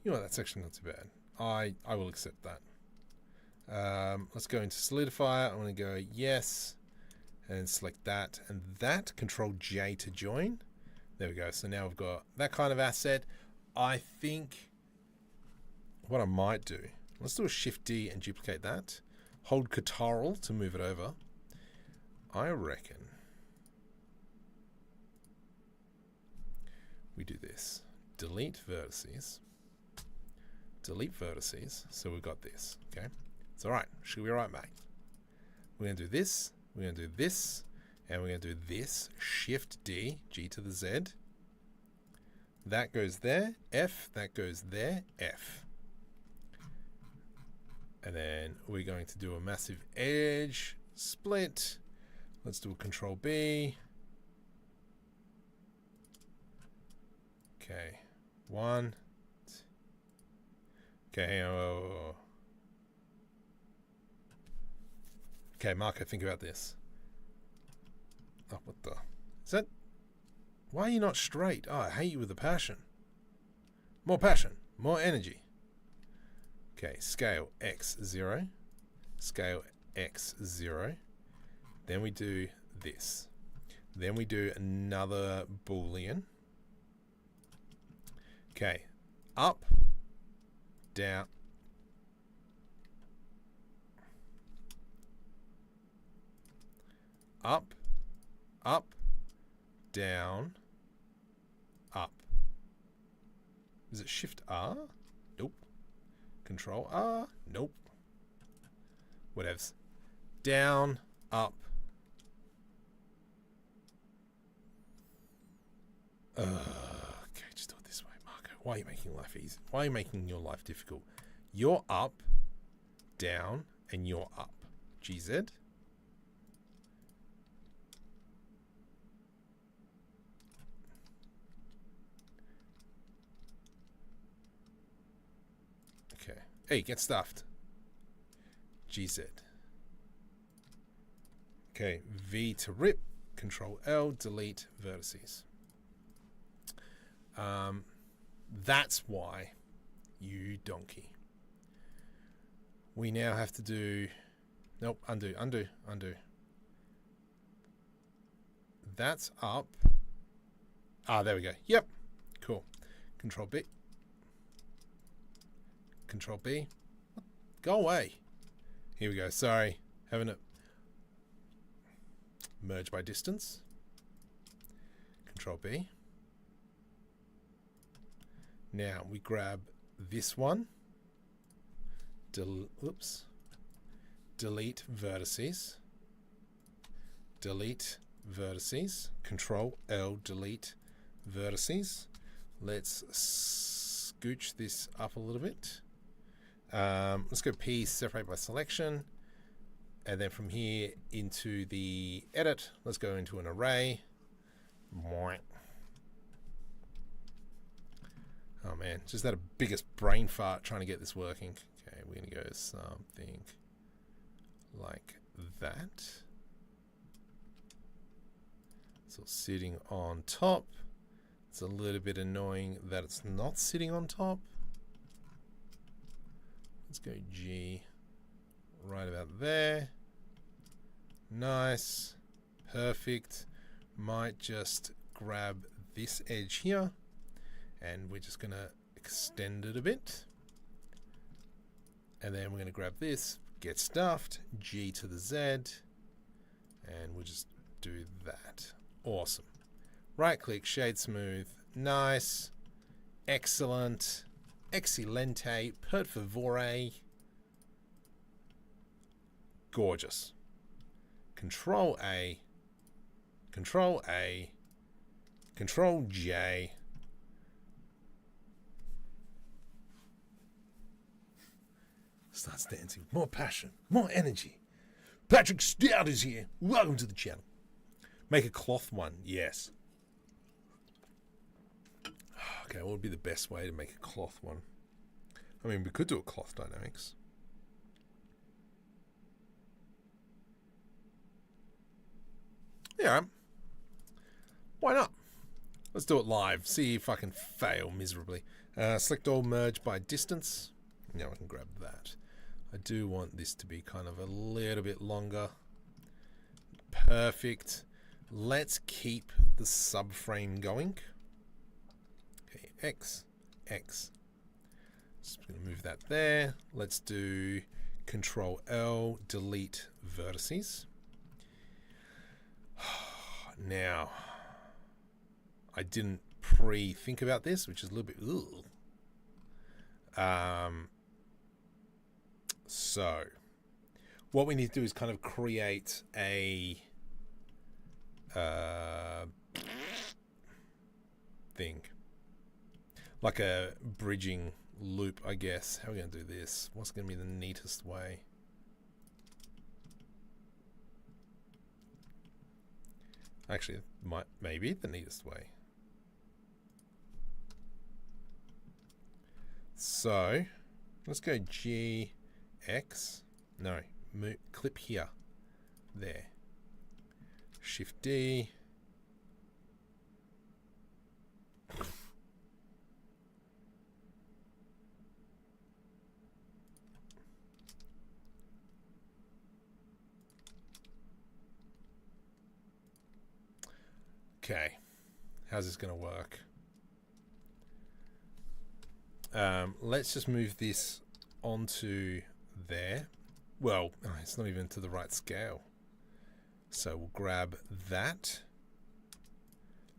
You know what, that's actually not too bad. I will accept that. Let's go into Solidifier. I'm going to go yes and select that and that. Control J to join. There we go. So now we've got that kind of asset. I think what I might do, let's do a Shift D and duplicate that. Hold Ctrl to move it over. I reckon we do this. Delete vertices. Delete vertices. So we've got this. Okay. It's all right. Should be all right, mate. We're going to do this. We're going to do this. And we're going to do this. Shift D. G to the Z. That goes there. F. That goes there. F. And then we're going to do a massive edge split. Let's do a Control B. Okay. 1. Okay, okay, Marco, think about this. Oh, what the? Is that? Why are you not straight? Oh, I hate you with a passion. More passion, more energy. Okay, scale X0. Scale X0. Then we do this. Then we do another Boolean. Okay, up. Down, up, up, down, up. Is it Shift R? Nope. Control R? Nope. Whatevs. Down, up. Okay, just do it this way, Marco. Why are you making life easy? Why are you making your life difficult? You're up, down, and you're up. GZ. Okay. Hey, get stuffed. GZ. Okay, V to rip. Control L, delete vertices. That's why, you donkey. We now have to do... Nope, undo, undo, undo. That's up. Ah, there we go. Yep. Cool. Control B. Control B. Go away. Here we go. Sorry. Having it merge by distance. Control B. Now we grab this one. Oops. Delete vertices. Delete vertices. Control L, delete vertices. Let's scooch this up a little bit. Let's go P, separate by selection. And then from here into the edit, let's go into an array. Oh man, just had a biggest brain fart trying to get this working. Okay. Okay, we're going to go something like that. So sitting on top. It's a little bit annoying that it's not sitting on top. Let's go G right about there. Nice. Perfect. Might just grab this edge here and we're just going to extend it a bit. And then we're going to grab this, get stuffed, G to the Z, and we'll just do that. Awesome. Right click, shade smooth. Nice. Excellent. Excelente. Per favore. Gorgeous. Control A. Control A. Control J. Starts dancing. More passion. More energy. Patrick Stout is here. Welcome to the channel. Make a cloth one. Yes. Okay, what would be the best way to make a cloth one? I mean, we could do a cloth dynamics. Yeah. Why not? Let's do it live. See if I can fail miserably. Select all, merge by distance. Now I can grab that. I do want this to be kind of a little bit longer. Perfect. Let's keep the subframe going. Okay, X, X. Just going to move that there. Let's do Control L, delete vertices. Now, I didn't pre-think about this, which is a little bit so what we need to do is kind of create a thing, like a bridging loop, I guess. How are we going to do this? What's going to be the neatest way? Actually, it might maybe the neatest way. So let's go G, X. No, move, clip here. There. Shift D. Okay. How's this going to work? Let's just move this onto there. Well, it's not even to the right scale. So we'll grab that.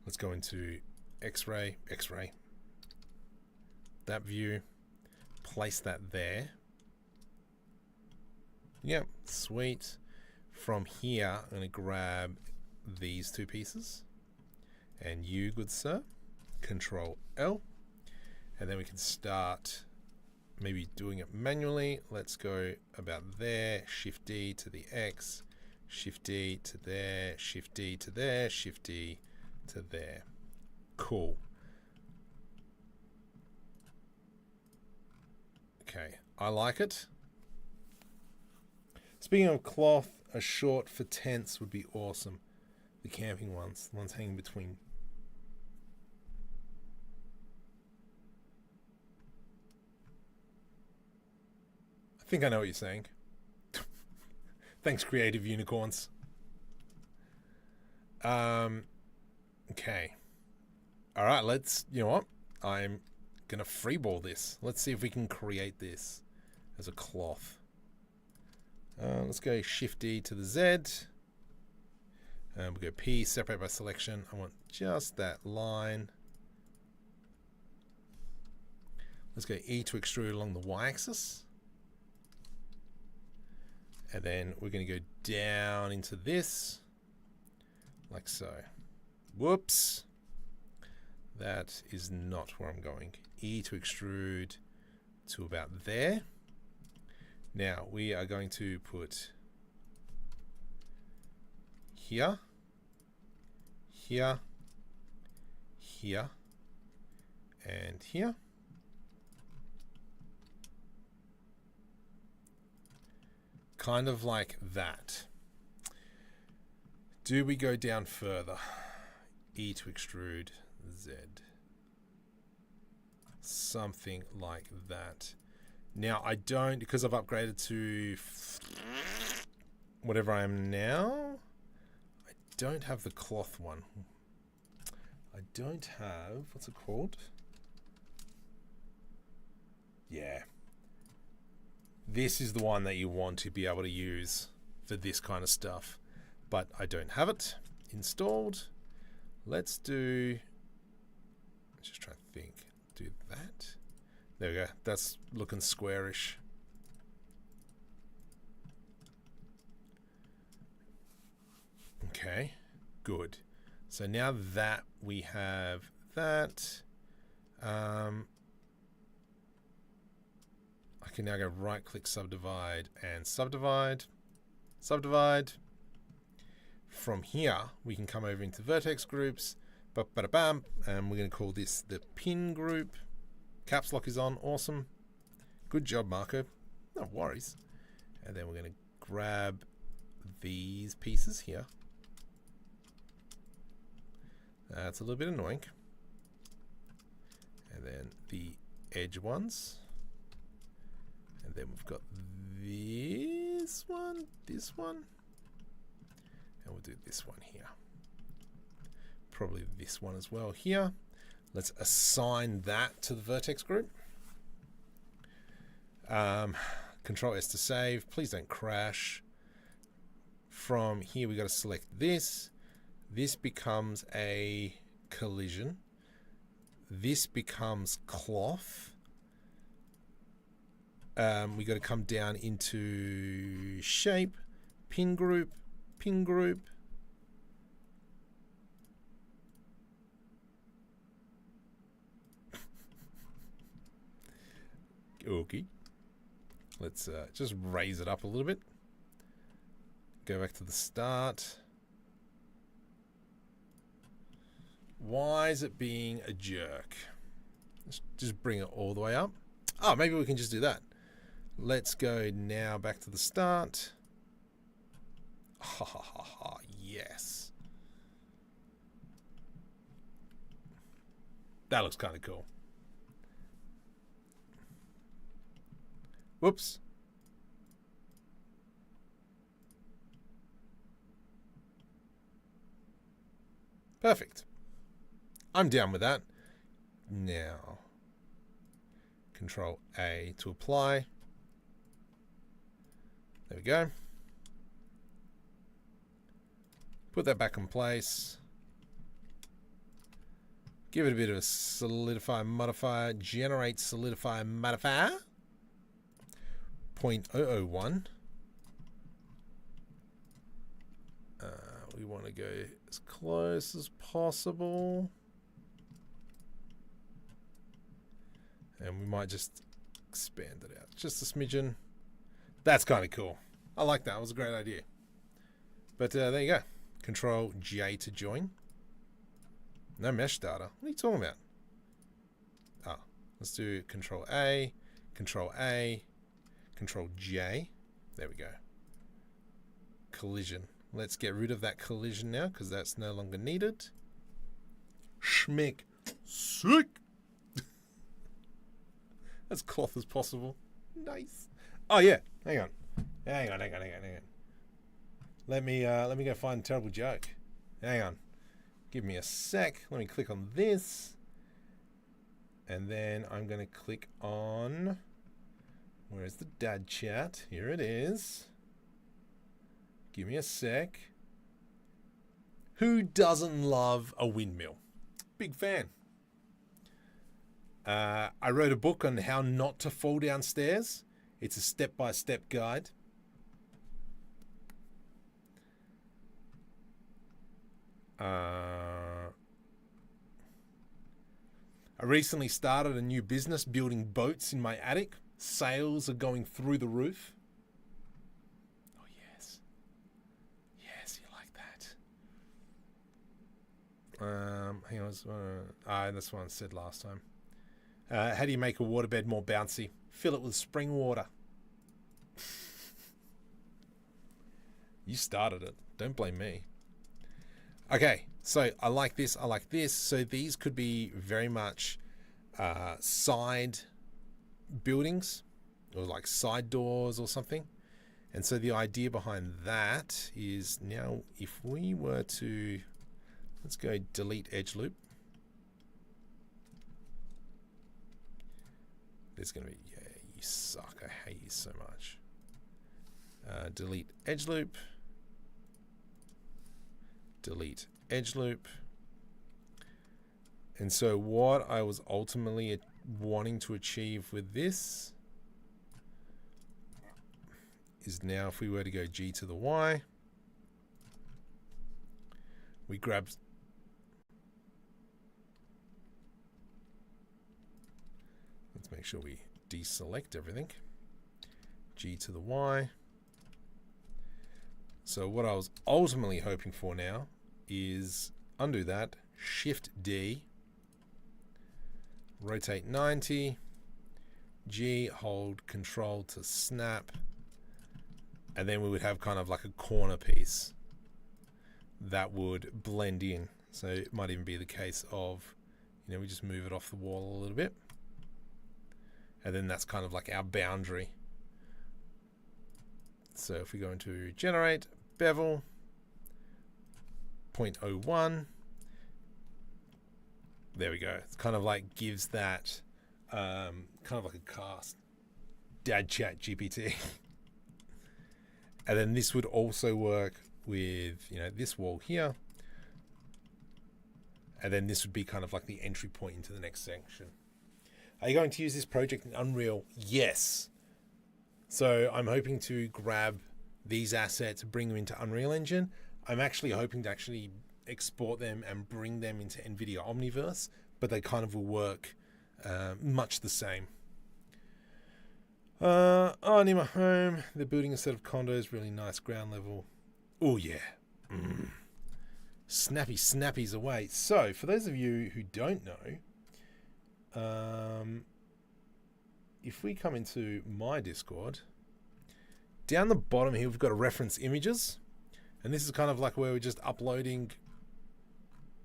Let's go into X-ray, X-ray. That view. Place that there. Yep, sweet. From here, I'm going to grab these two pieces. And you, good sir, Control L. And then we can start maybe doing it manually. Let's go about there, Shift D to the X, Shift D to there, Shift D to there, Shift D to there. Cool. Okay, I like it. Speaking of cloth, a short for tents would be awesome. The camping ones, the ones hanging between. I think I know what you're saying. Thanks, creative unicorns. Okay. All right, let's, you know what? I'm going to freeball this. Let's see if we can create this as a cloth. Let's go Shift D to the Z. We'll go P, separate by selection. I want just that line. Let's go E to extrude along the Y-axis. And then we're going to go down into this, like so. Whoops. That is not where I'm going. E to extrude to about there. Now we are going to put here, here, here, and here. kind of like that. Do we go down further? E to extrude, Z. Something like that. Now I don't, because I've upgraded to whatever I am now, I don't have the cloth one. I don't have, what's it called? Yeah. This is the one that you want to be able to use for this kind of stuff. But I don't have it installed. Let's do, just trying to think, do that. There we go. That's looking squarish. Okay, good. So now that we have that, I can now go right click, subdivide, and subdivide. Subdivide. From here, we can come over into vertex groups, ba-ba-da-bam, and we're going to call this the pin group. Caps lock is on, awesome. Good job, Marco. No worries. And then we're going to grab these pieces here. That's a little bit annoying. And then the edge ones. And then we've got this one, and we'll do this one here. Probably this one as well here. Let's assign that to the vertex group. Control S to save. Please don't crash. From here, we got to select this. This becomes a collision. This becomes cloth. We got to come down into shape, pin group, pin group. Okay. Let's just raise it up a little bit. Go back to the start. Why is it being a jerk? Let's just bring it all the way up. Oh, maybe we can just do that. Let's go now back to the start. Ha ha ha ha, yes. That looks kind of cool. Whoops. Perfect. I'm down with that. Now, Control A to apply. There we go. Put that back in place. Give it a bit of a solidify modifier. Generate solidify modifier. 0.001. We want to go as close as possible. And we might just expand it out just a smidgen. That's kind of cool. I like that. It was a great idea. But there you go. Control J to join. No mesh data. What are you talking about? Ah, let's do Control A, Control A, Control J. There we go. Collision. Let's get rid of that collision now because that's no longer needed. Schmick. Sick. As cloth as possible. Nice. Oh yeah. Hang on. Let me go find a terrible joke. Hang on. Give me a sec. Let me click on this. And then I'm going to click on... Where's the dad chat? Here it is. Give me a sec. Who doesn't love a windmill? Big fan. I wrote a book on how not to fall downstairs. It's a step-by-step guide. I recently started a new business building boats in my attic. Sales are going through the roof. Oh, yes. Yes, you like that. Hang on. That's what I said last time. How do you make a waterbed more bouncy? Fill it with spring water. You started it. Don't blame me. Okay, so I like this. I like this. So these could be very much side buildings or like side doors or something. And so the idea behind that is now if we were to, let's go delete edge loop. There's going to be, yeah, you suck. I hate you so much. Delete edge loop. Delete edge loop. And so what I was ultimately wanting to achieve with this is now if we were to go G to the Y, we grab, let's make sure we deselect everything, G to the Y. So what I was ultimately hoping for now is undo that, Shift D, rotate 90, G, hold Control to snap, and then we would have kind of like a corner piece that would blend in. So it might even be the case of, you know, we just move it off the wall a little bit, and then that's kind of like our boundary. So if we go into generate, bevel, 0.01, there we go. It's kind of like gives that kind of like a cast dad chat GPT. And then this would also work with, you know, this wall here. And then this would be kind of like the entry point into the next section. Are you going to use this project in Unreal? Yes. So I'm hoping to grab these assets, bring them into Unreal Engine. I'm actually hoping to actually export them and bring them into NVIDIA Omniverse, but they kind of will work much the same. Near my home, they're building a set of condos, really nice ground level. Oh yeah. Snappy snappies away. So for those of you who don't know, if we come into my Discord, down the bottom here we've got a reference images, and this is kind of like where we're just uploading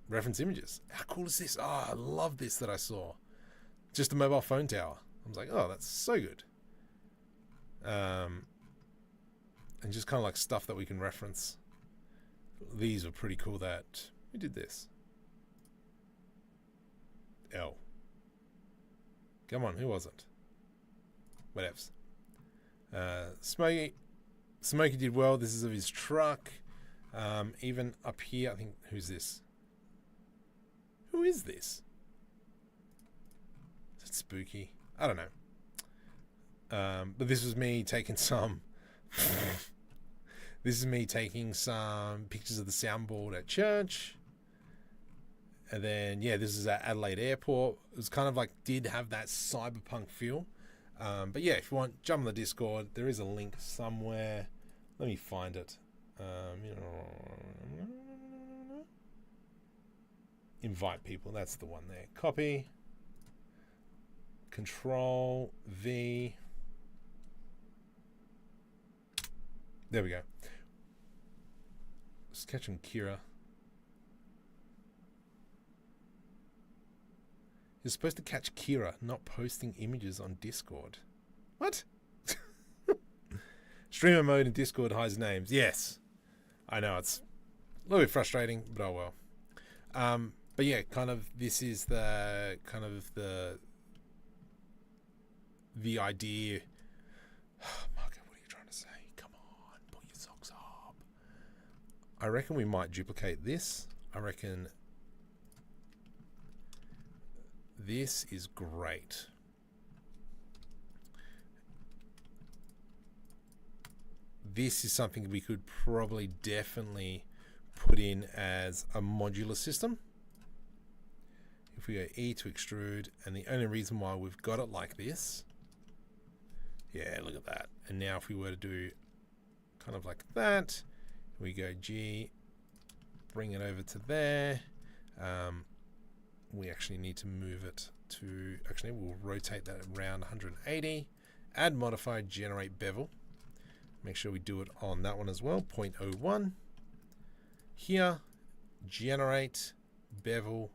reference images. How cool is this? Oh, I love this that I saw. Just a mobile phone tower. I was like, oh, that's so good. And just kind of like stuff that we can reference. These are pretty cool. That we did this. L. Come on, who wasn't? Whatevs. Smokey did well. This is of his truck. Even up here, I think, who's this? Who is this? Is it Spooky? I don't know. But this was me taking some. This is me taking some pictures of the soundboard at church. And then, yeah, this is at Adelaide Airport. It was kind of like, did have that cyberpunk feel. But yeah, if you want, jump on the Discord. There is a link somewhere. Let me find it. Invite people. That's the one there. Copy. Control V. There we go. Sketching Kira. You're supposed to catch Kira, not posting images on Discord. What? Streamer mode in Discord hides names. Yes. I know, it's a little bit frustrating, but oh well. But yeah, kind of this is the kind of the idea. Marco, what are you trying to say? Come on, put your socks up. I reckon we might duplicate this. I reckon this is great. This is something we could probably definitely put in as a modular system. If we go E to extrude, and the only reason why we've got it like this, yeah, look at that. And now if we were to do kind of like that, we go G, bring it over to there. We actually need to move it to, actually we'll rotate that around 180, add modifier, generate bevel. Make sure we do it on that one as well. 0.01. Here, generate, bevel.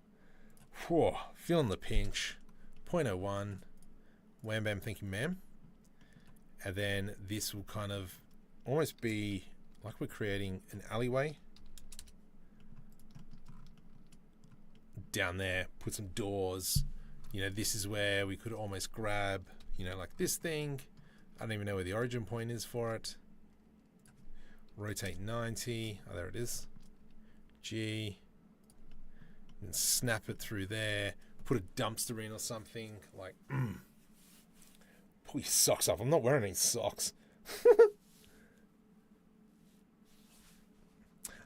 Whew, feeling the pinch. 0.01. Wham bam, thank you, ma'am. And then this will kind of almost be like we're creating an alleyway. Down there, put some doors. You know, this is where we could almost grab, you know, like this thing. I don't even know where the origin point is for it. Rotate 90. Oh, there it is. G. And snap it through there. Put a dumpster in or something. Like, pull your socks off. I'm not wearing any socks.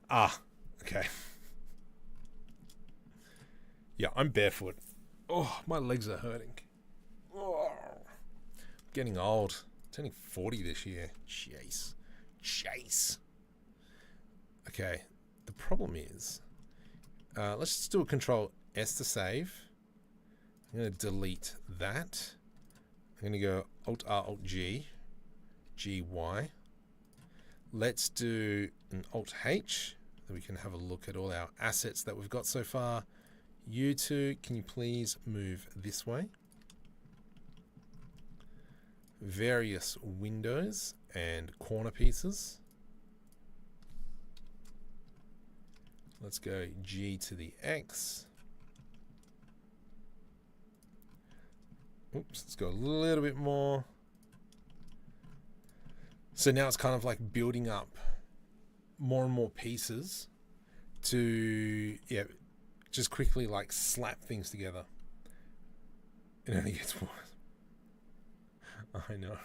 Okay. Yeah, I'm barefoot. Oh, my legs are hurting. Oh, getting old. Turning 40 this year. Chase. Okay, the problem is, let's just do a Control S to save. I'm going to delete that. I'm going to go Alt R, Alt G, G, Y. Let's do an Alt H, so we can have a look at all our assets that we've got so far. You two, can you please move this way? Various windows and corner pieces. Let's go G to the X. Oops, let's go a little bit more. So now it's kind of like building up more and more pieces to, yeah, just quickly like slap things together. It only gets worse. I know.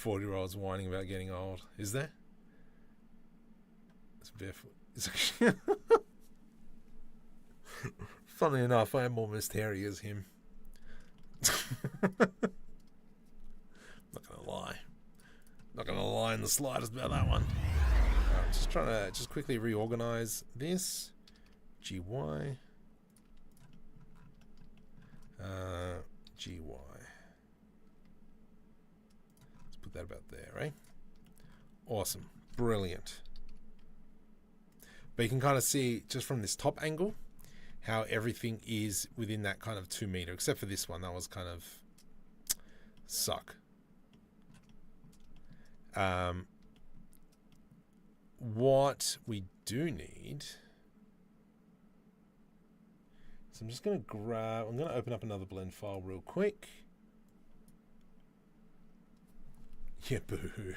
40-year-olds whining about getting old. Is there? It's barefoot. It's actually funnily enough, I am almost hairy as him. Not gonna lie in the slightest about that one. Alright, just trying to just quickly reorganize this. GY. GY. Let's put that about there, right? Awesome. Brilliant. But you can kind of see just from this top angle how everything is within that kind of 2 meter, except for this one. That was kind of suck. What we do need, so I'm just going to grab, I'm going to open up another blend file real quick. Yeah, boo.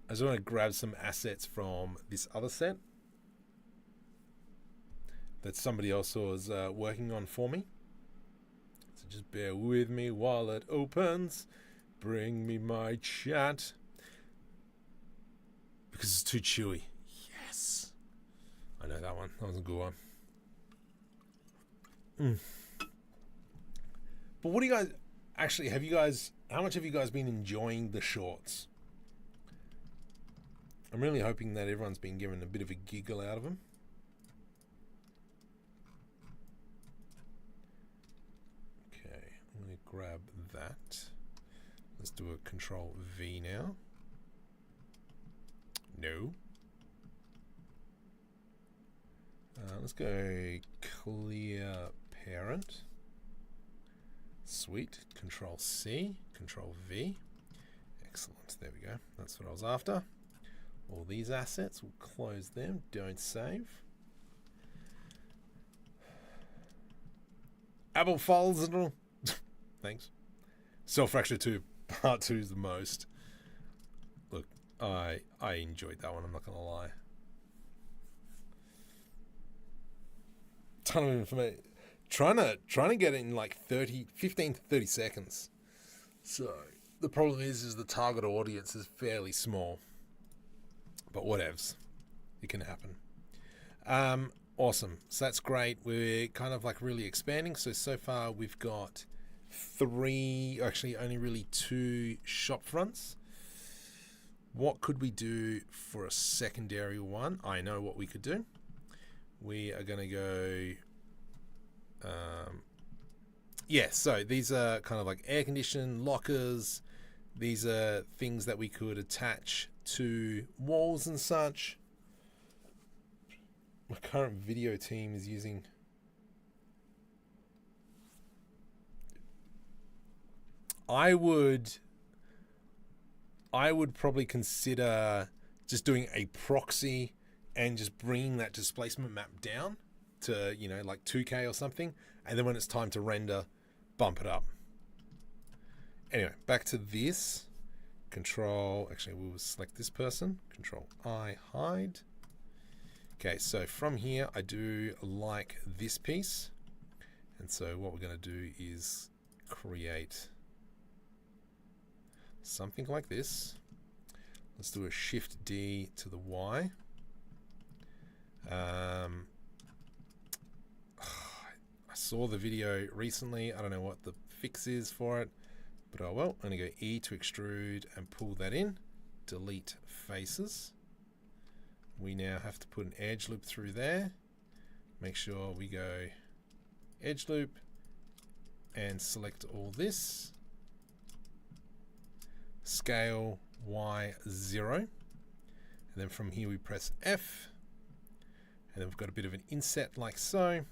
I just want to grab some assets from this other set that somebody else was working on for me. So just bear with me while it opens. Bring me my chat. Because it's too chewy. Yes. I know that one. That was a good one. But what do you guys... Actually, have you guys... How much have you guys been enjoying the shorts? I'm really hoping that everyone's been given a bit of a giggle out of them. Okay, I'm going to grab that. Let's do a Control V now. No. Let's go clear parent. Sweet. Control C. Control V. Excellent. There we go. That's what I was after. All these assets, we'll close them. Don't save. Apple files and all. Thanks. Cell Fracture 2 Part 2 is the most. Look, I enjoyed that one, I'm not gonna lie. Ton of information. Trying to get it in like 15 to 30 seconds. So the problem is the target audience is fairly small. But whatevs. It can happen. Awesome. So that's great. We're kind of like really expanding. So far we've got 3, actually only really 2 shop fronts. What could we do for a secondary one? I know what we could do. We are going to go... yeah, so these are kind of like air conditioned lockers. These are things that we could attach to walls and such. My current video team is using... I would probably consider just doing a proxy and just bringing that displacement map down to, you know, like 2K or something. And then when it's time to render, bump it up. Anyway, back to this. Control, actually we'll select this person. Control I, hide. Okay, so from here I do like this piece. And so what we're going to do is create something like this. Let's do a Shift D to the Y. I saw the video recently. I don't know what the fix is for it, but oh well. I'm going to go E to extrude and pull that in. Delete faces. We now have to put an edge loop through there. Make sure we go edge loop and select all this. Scale Y0. And then from here we press F. And then we've got a bit of an inset like so.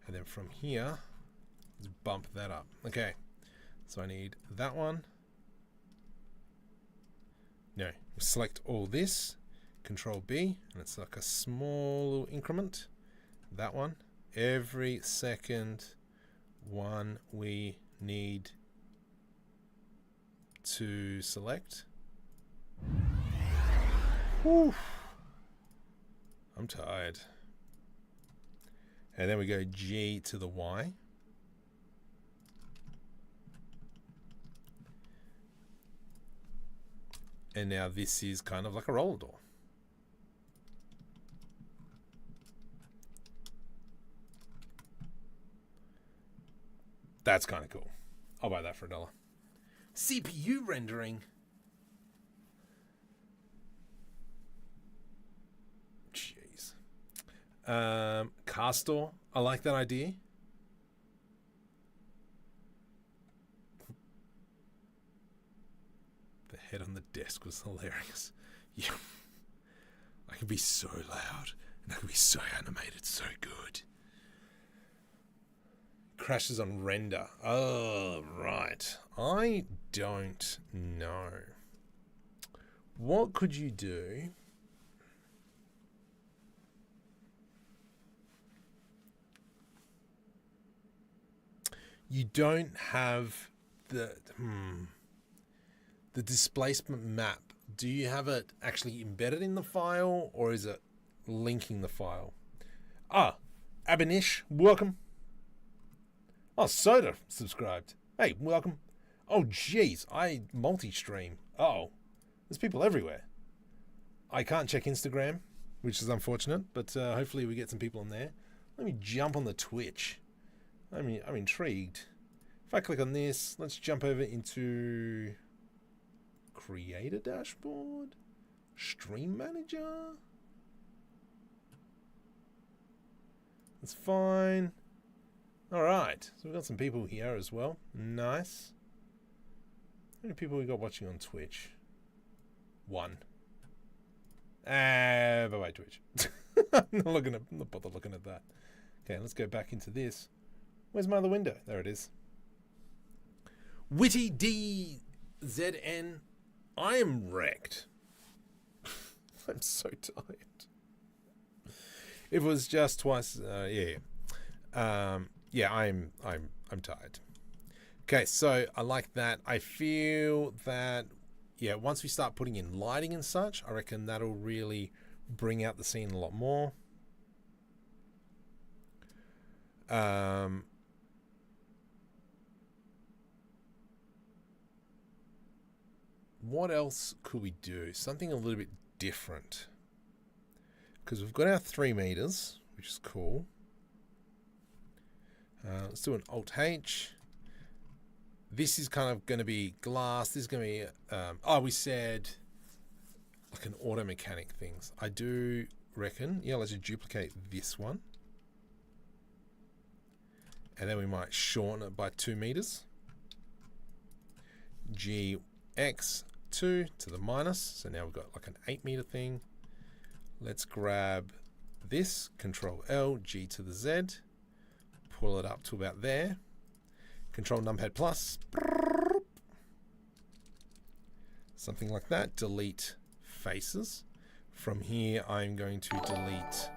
And then from here, let's bump that up. Okay, so I need that one. No, select all this, Control B, and it's like a small little increment. That one. Every second one we need to select. Whew. I'm tired. And then we go G to the Y. And now this is kind of like a roller door. That's kind of cool. I'll buy that for $1. CPU rendering. Jeez. Car store. I like that idea. The head on the desk was hilarious. Yeah. I can be so loud and I can be so animated, so good. Crashes on render. Oh, right. I don't know. What could you do? You don't have the displacement map. Do you have it actually embedded in the file, or is it linking the file? Ah, Abinish, welcome. Oh, Soda subscribed. Hey, welcome. Oh, jeez, I multi-stream. Oh, there's people everywhere. I can't check Instagram, which is unfortunate, but hopefully we get some people on there. Let me jump on the Twitch. I'm intrigued. If I click on this, let's jump over into Creator Dashboard, Stream Manager. That's fine. All right, so we've got some people here as well. Nice. How many people we got watching on Twitch? 1. Bye-bye, Twitch. I'm not bothered looking at that. Okay, let's go back into this. Where's my other window? There it is. Witty DZN. I am wrecked. I'm so tired. It was just twice. Yeah, I'm tired. Okay, so I like that. I feel that, yeah, once we start putting in lighting and such, I reckon that'll really bring out the scene a lot more. What else could we do? Something a little bit different. Because we've got our 3 meters, which is cool. Let's do an Alt-H. This is kind of going to be glass. This is going to be, we said like an auto mechanic things. I do reckon, yeah, let's just duplicate this one. And then we might shorten it by 2 meters. G X 2 to the minus. So now we've got like an 8 meter thing. Let's grab this, Control L, G to the Z, pull it up to about there. Control numpad plus, something like that. Delete faces. From here, I'm going to delete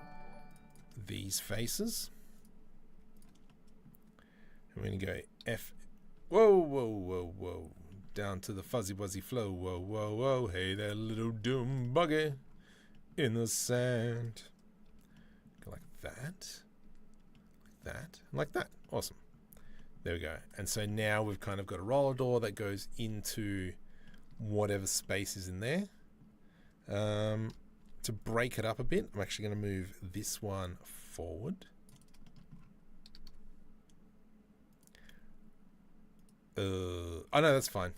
these faces. I'm going to go F. Whoa, whoa, whoa, whoa. Down to the fuzzy wuzzy flow. Whoa, whoa, whoa. Hey, that little doom buggy in the sand. Go like that. Like that. And like that. Awesome. There we go. And so now we've kind of got a roller door that goes into whatever space is in there. To break it up a bit, I'm actually going to move this one forward. Oh no, that's fine.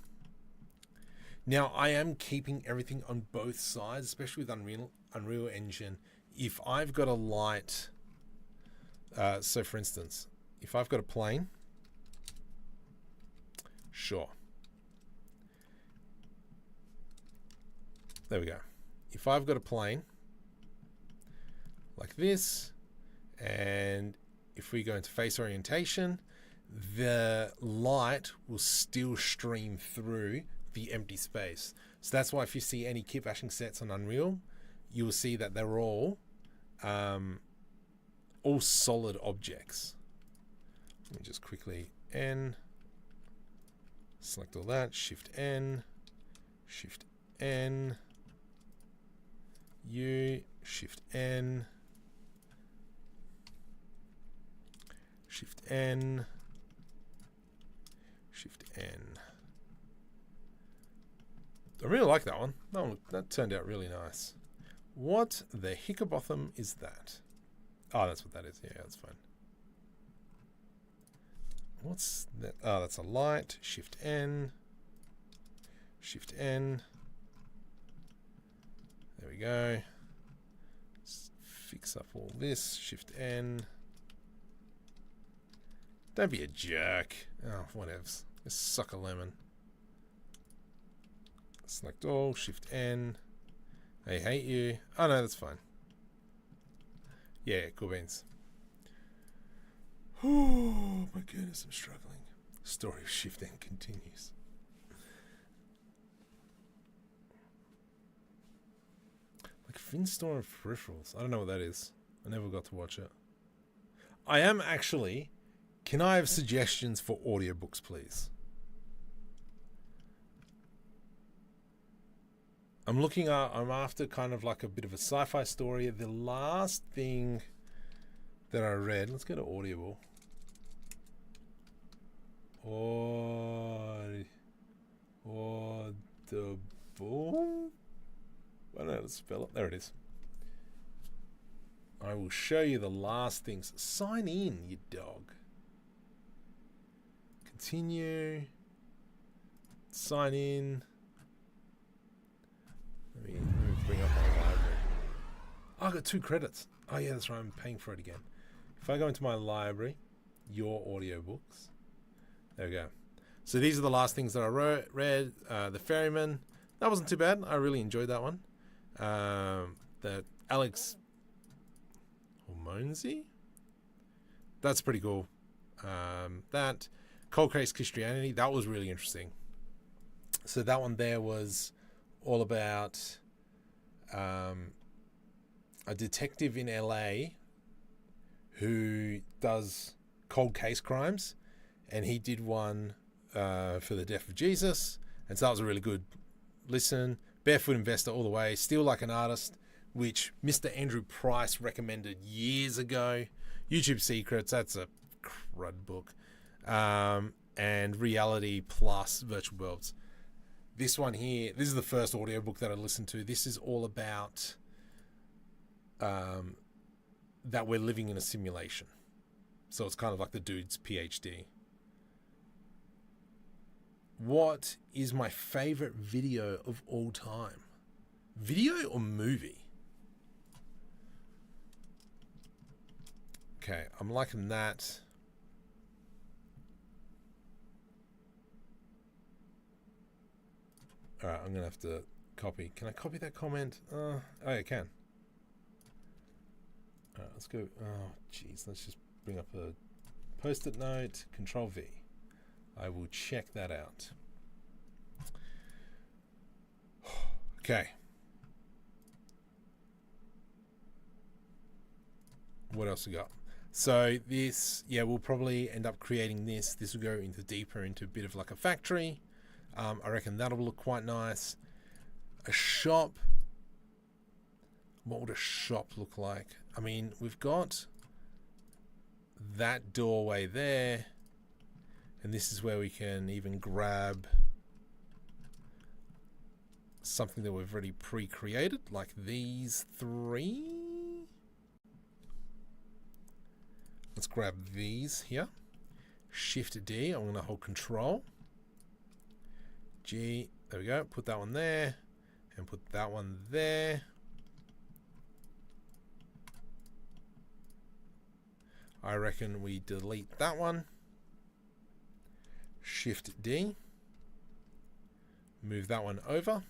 Now I am keeping everything on both sides, especially with Unreal Engine. If I've got a light, so for instance, if I've got a plane, sure. There we go. If I've got a plane like this, and if we go into face orientation, the light will still stream through the empty space. So that's why if you see any kitbashing sets on Unreal, you will see that they're all solid objects. Let me just quickly N, select all that, Shift N, Shift N, U, Shift N, Shift N, Shift N. I really like that one. That turned out really nice. What the hickabotham is that? Oh, that's what that is. Yeah, that's fine. What's that? Oh, that's a light. Shift N. Shift N. There we go. Let's fix up all this. Shift N. Don't be a jerk. Oh, whatevs. Just suck a lemon. Select all. Shift N. I hate you. Oh no, that's fine. Yeah, cool beans. Oh my goodness, I'm struggling. Story of Shift N continues. Like Finstorm of Peripherals. I don't know what that is. I never got to watch it. I am actually... Can I have suggestions for audiobooks, please? I'm after kind of like a bit of a sci-fi story. The last thing that I read, let's go to Audible. Audible? I don't know how to spell it. There it is. I will show you the last things. Sign in, you dog. Continue. Sign in. Let me bring up my library. Oh, I got 2 credits. Oh yeah, that's right. I'm paying for it again. If I go into my library, your audiobooks. There we go. So these are the last things that I read. The Ferryman. That wasn't too bad. I really enjoyed that one. The Alex Hormozy. That's pretty cool. That Cold Case Christianity. That was really interesting. So that one there was all about a detective in LA who does cold case crimes, and he did one for the death of Jesus, and so that was a really good listen. Barefoot Investor all the way. Steal Like an Artist, which Mr. Andrew Price recommended years ago. YouTube Secrets, that's a crud book. And Reality Plus Virtual Worlds. This one here, this is the first audiobook that I listened to. This is all about that we're living in a simulation. So it's kind of like the dude's PhD. What is my favorite video of all time? Video or movie? Okay, I'm liking that. All right, I'm going to have to copy. Can I copy that comment? Oh, yeah, I can. All right, let's go. Oh, jeez. Let's just bring up a post-it note. Control V. I will check that out. Okay. What else we got? So this, yeah, we'll probably end up creating this. This will go deeper into a bit of like a factory. I reckon that'll look quite nice. A shop. What would a shop look like? I mean, we've got that doorway there. And this is where we can even grab something that we've already pre-created, like these three. Let's grab these here. Shift D. I'm going to hold Control. G. There we go. Put that one there. And put that one there. I reckon we delete that one. Shift D. Move that one over.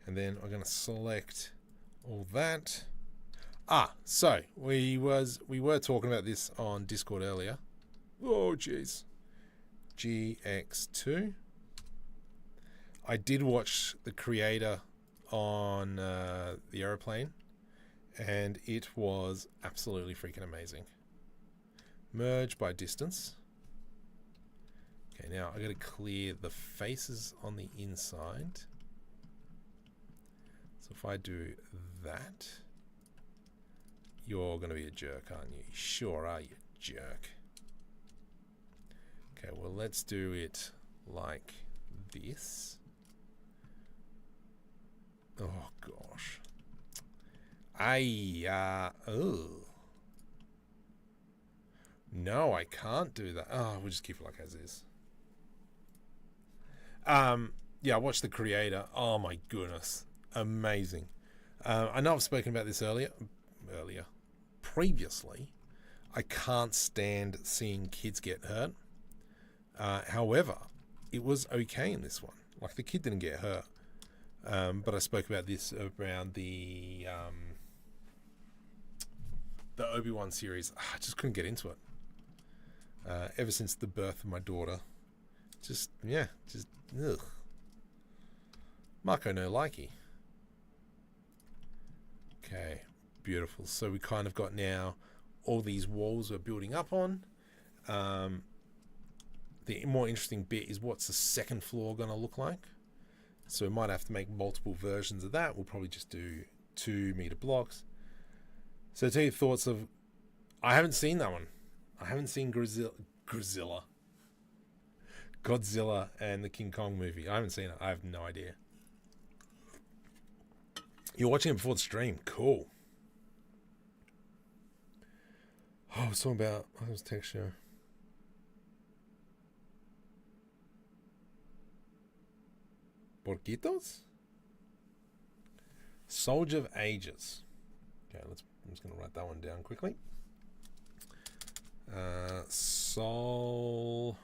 And then I'm going to select all that. So we were talking about this on Discord earlier. Oh, jeez. GX2. I did watch the creator on the aeroplane, and it was absolutely freaking amazing. Merge by distance. Okay, now I got to clear the faces on the inside. So if I do that, you're going to be a jerk, aren't you? Sure are, you jerk. Okay, well, let's do it like this. Oh, gosh. Oh. No, I can't do that. Oh, we'll just keep it like as is. Yeah, I watched the creator. Oh, my goodness. Amazing. I know I've spoken about this previously. I can't stand seeing kids get hurt. However, it was okay in this one. Like, the kid didn't get hurt. But I spoke about this around the Obi-Wan series. I just couldn't get into it. Ever since the birth of my daughter. Ugh. Marco no likey. Okay, beautiful. So we kind of got now all these walls we're building up on. The more interesting bit is what's the second floor going to look like. So we might have to make multiple versions of that. We'll probably just do 2 meter blocks. So tell your thoughts of... I haven't seen that one. I haven't seen Godzilla and the King Kong movie. I haven't seen it. I have no idea. You're watching it before the stream. Cool. Oh, I was talking about... I was texture. Porquitos? Soldier of Ages. Okay, I'm just going to write that one down quickly. Soldiers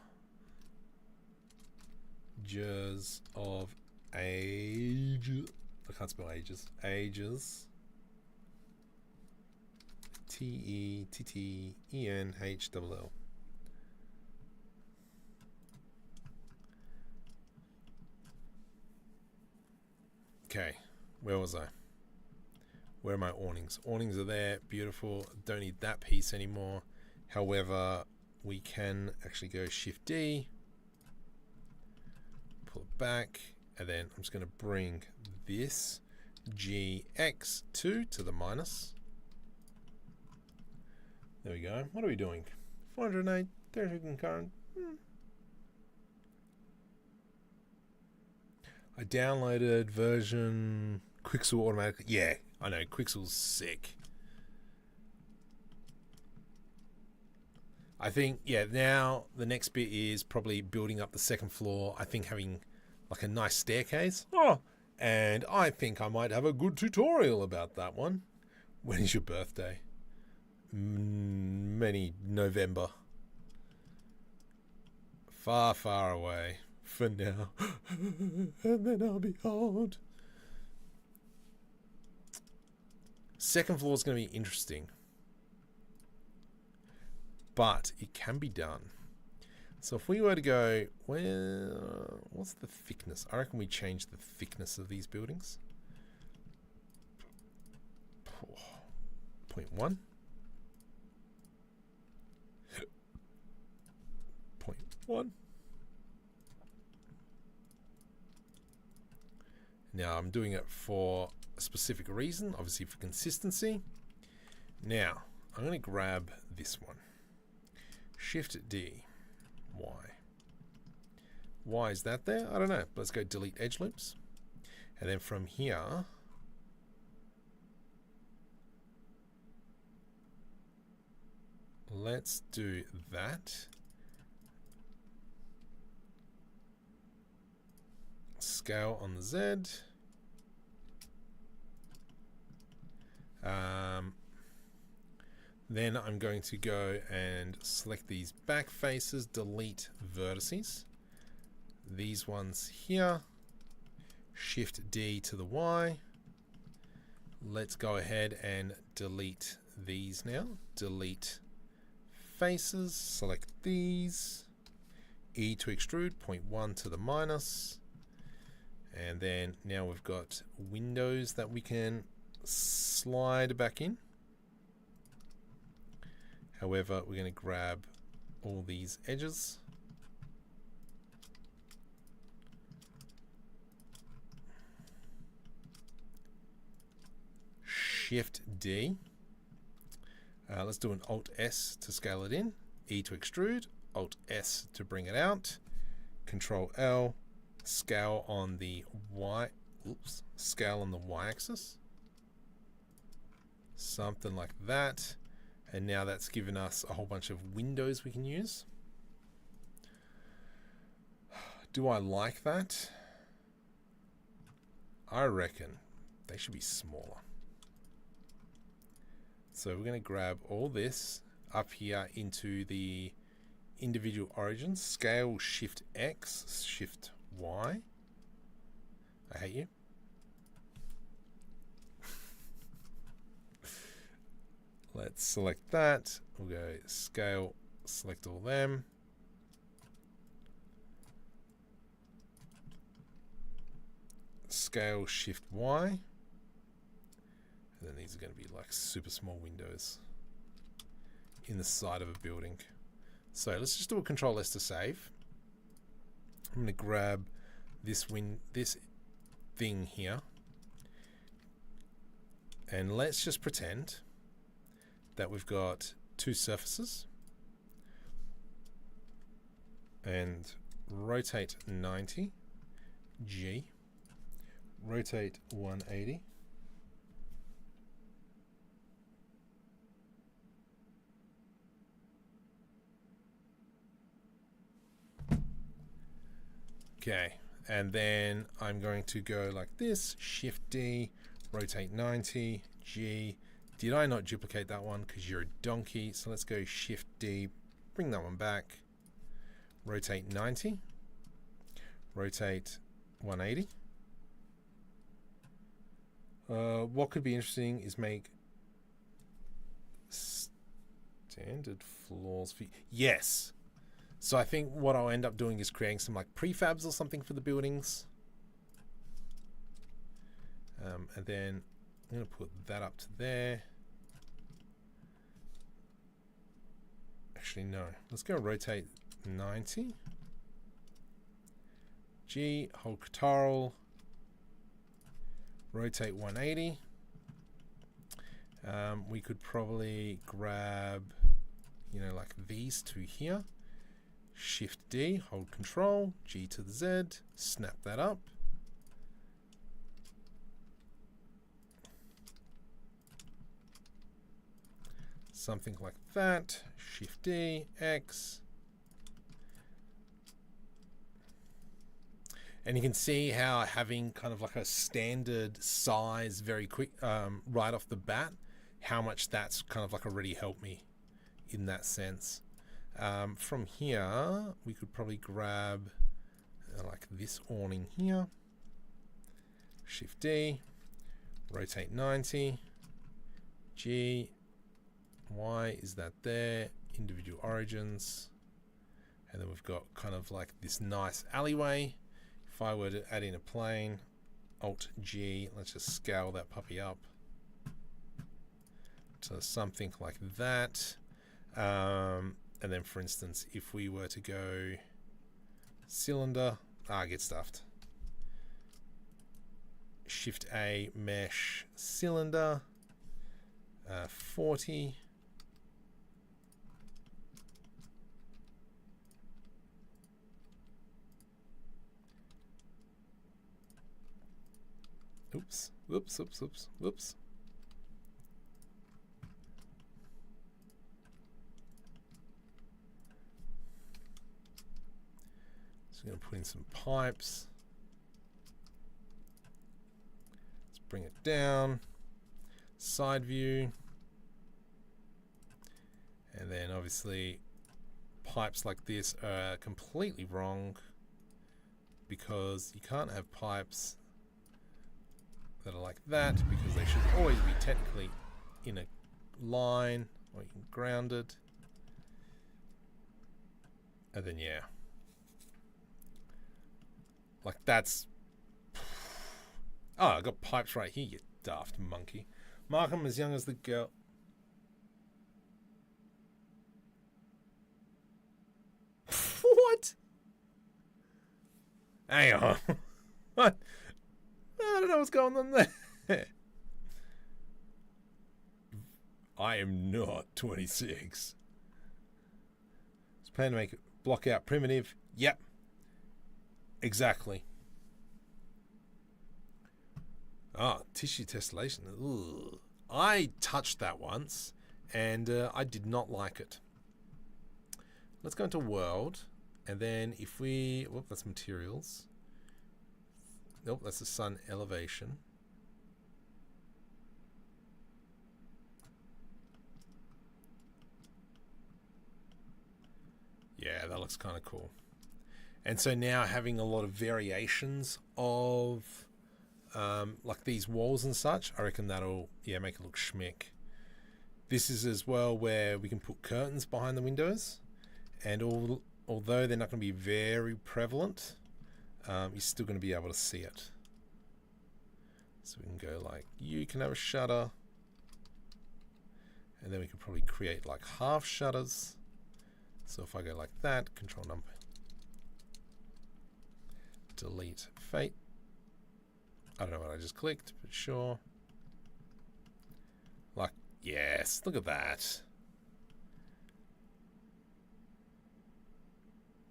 of Age. I can't spell ages. Ages. Tettenhll. Okay, where was I? Where are my awnings? Awnings are there, beautiful. Don't need that piece anymore. However, we can actually go Shift D, pull it back, and then I'm just going to bring this GX2 to the minus. There we go. What are we doing? 408, 30 concurrent. I downloaded version Quixel automatically. Yeah, I know. Quixel's sick. I think, yeah, now the next bit is probably building up the second floor. I think having like a nice staircase. Oh, and I think I might have a good tutorial about that one. When is your birthday? November. Far, far away. for now. And then I'll be old. Second floor is going to be interesting. But it can be done. So if we were to go, well, what's the thickness? I reckon we change the thickness of these buildings. 0.1. 0.1. Now I'm doing it for a specific reason, obviously for consistency. Now I'm going to grab this one. Shift D. Why is that there? I don't know. Let's go delete edge loops. And then from here, let's do that. Scale on the Z. Then I'm going to go and select these back faces, delete vertices. These ones here. Shift D to the Y. Let's go ahead and delete these now. Delete faces, select these. E to extrude, 0.1 to the minus. And then now we've got windows that we can slide back in. However, we're going to grab all these edges. Shift D. Let's do an Alt S to scale it in. E to extrude. Alt S to bring it out. Control L. Scale on the Y. Oops. Scale on the Y axis. Something like that. And now that's given us a whole bunch of windows we can use. Do I like that? I reckon they should be smaller. So we're going to grab all this up here into the individual origins. Scale Shift X, Shift Y. I hate you. Let's select that. We'll go scale, select all them. Scale Shift Y. And then these are going to be like super small windows in the side of a building. So let's just do a Control S to save. I'm going to grab this thing here. And let's just pretend that we've got two surfaces and rotate 90, G, rotate 180, okay, and then I'm going to go like this, Shift D, rotate 90, G. Did I not duplicate that one? Because you're a donkey. So let's go Shift D, bring that one back. Rotate 90. Rotate 180. What could be interesting is make standard floors. Yes. So I think what I'll end up doing is creating some like prefabs or something for the buildings. And then I'm going to put that up to there. Actually, no. Let's go rotate 90. G, hold Ctrl. Rotate 180. We could probably grab, you know, like these two here. Shift D, hold Control, G to the Z, snap that up. Something like that. Shift D, X. And you can see how having kind of like a standard size very quick, right off the bat, how much that's kind of like already helped me in that sense. From here, we could probably grab like this awning here. Shift D, rotate 90. G, Y, is that there? Individual origins. And then we've got kind of like this nice alleyway. If I were to add in a plane, Alt G, let's just scale that puppy up to something like that. And then for instance, if we were to go cylinder, get stuffed. Shift A, mesh, cylinder, 40. Oops, whoops, whoops, whoops, whoops. So I'm going to put in some pipes. Let's bring it down. Side view. And then obviously pipes like this are completely wrong because you can't have pipes that are like that because they should always be technically in a line or grounded. And then yeah, like that's I got pipes right here, you daft monkey. Mark them as young as the girl. What? Hang on. What? I don't know what's going on there. I am not 26. It's plan to make it block out primitive. Yep. Exactly. Tissue tessellation. Ugh. I touched that once and I did not like it. Let's go into world. And then if we... Whoop, that's materials. Nope, that's the sun elevation. Yeah, that looks kind of cool. And so now having a lot of variations of like these walls and such, I reckon that'll make it look schmick. This is as well where we can put curtains behind the windows, and although they're not going to be very prevalent, you're still going to be able to see it. So we can go like, you can have a shutter, and then we could probably create like half shutters. So if I go like that, control number, delete fate. I don't know what I just clicked, but sure. Like, yes, look at that.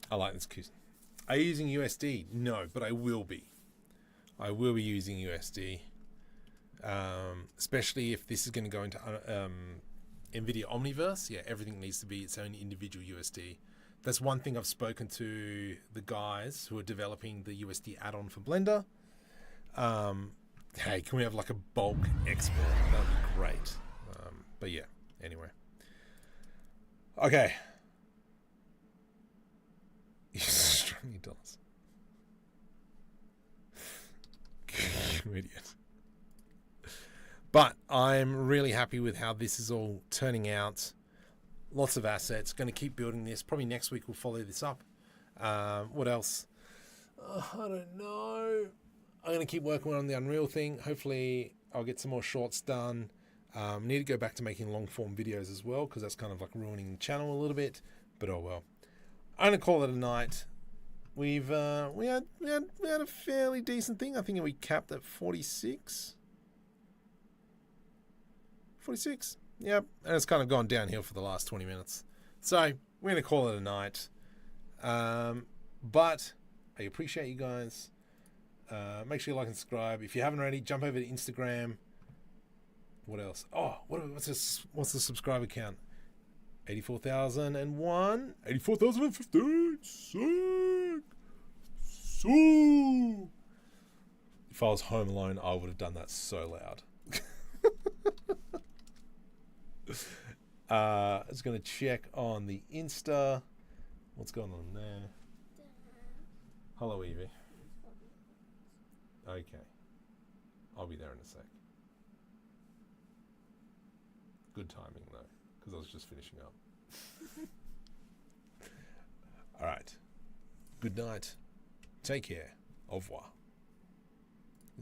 I like this. Are you using USD? No, but I will be. I will be using USD, especially if this is going to go into NVIDIA Omniverse. Yeah, everything needs to be its own individual USD. That's one thing I've spoken to the guys who are developing the USD add-on for Blender. Hey, can we have like a bulk export? That would be great. But yeah, anyway. Okay. $20. You idiot. But I'm really happy with how this is all turning out. Lots of assets. Going to keep building this. Probably next week we'll follow this up. What else? I don't know. I'm going to keep working on the Unreal thing. Hopefully I'll get some more shorts done. Need to go back to making long form videos as well, because that's kind of like ruining the channel a little bit. But oh well. I'm going to call it a night. We had a fairly decent thing. I think we capped at 46. 46. Yep. And it's kind of gone downhill for the last 20 minutes. So we're going to call it a night. But I appreciate you guys. Make sure you like and subscribe. If you haven't already, jump over to Instagram. What else? Oh, what's the subscriber count? 84,001. 84,015. Sick. So. If I was home alone, I would have done that so loud. I was going to check on the Insta. What's going on there? Hello, Evie. Okay. I'll be there in a sec. Good timing, though, because I was just finishing up. All right. Good night. Take care. Au revoir.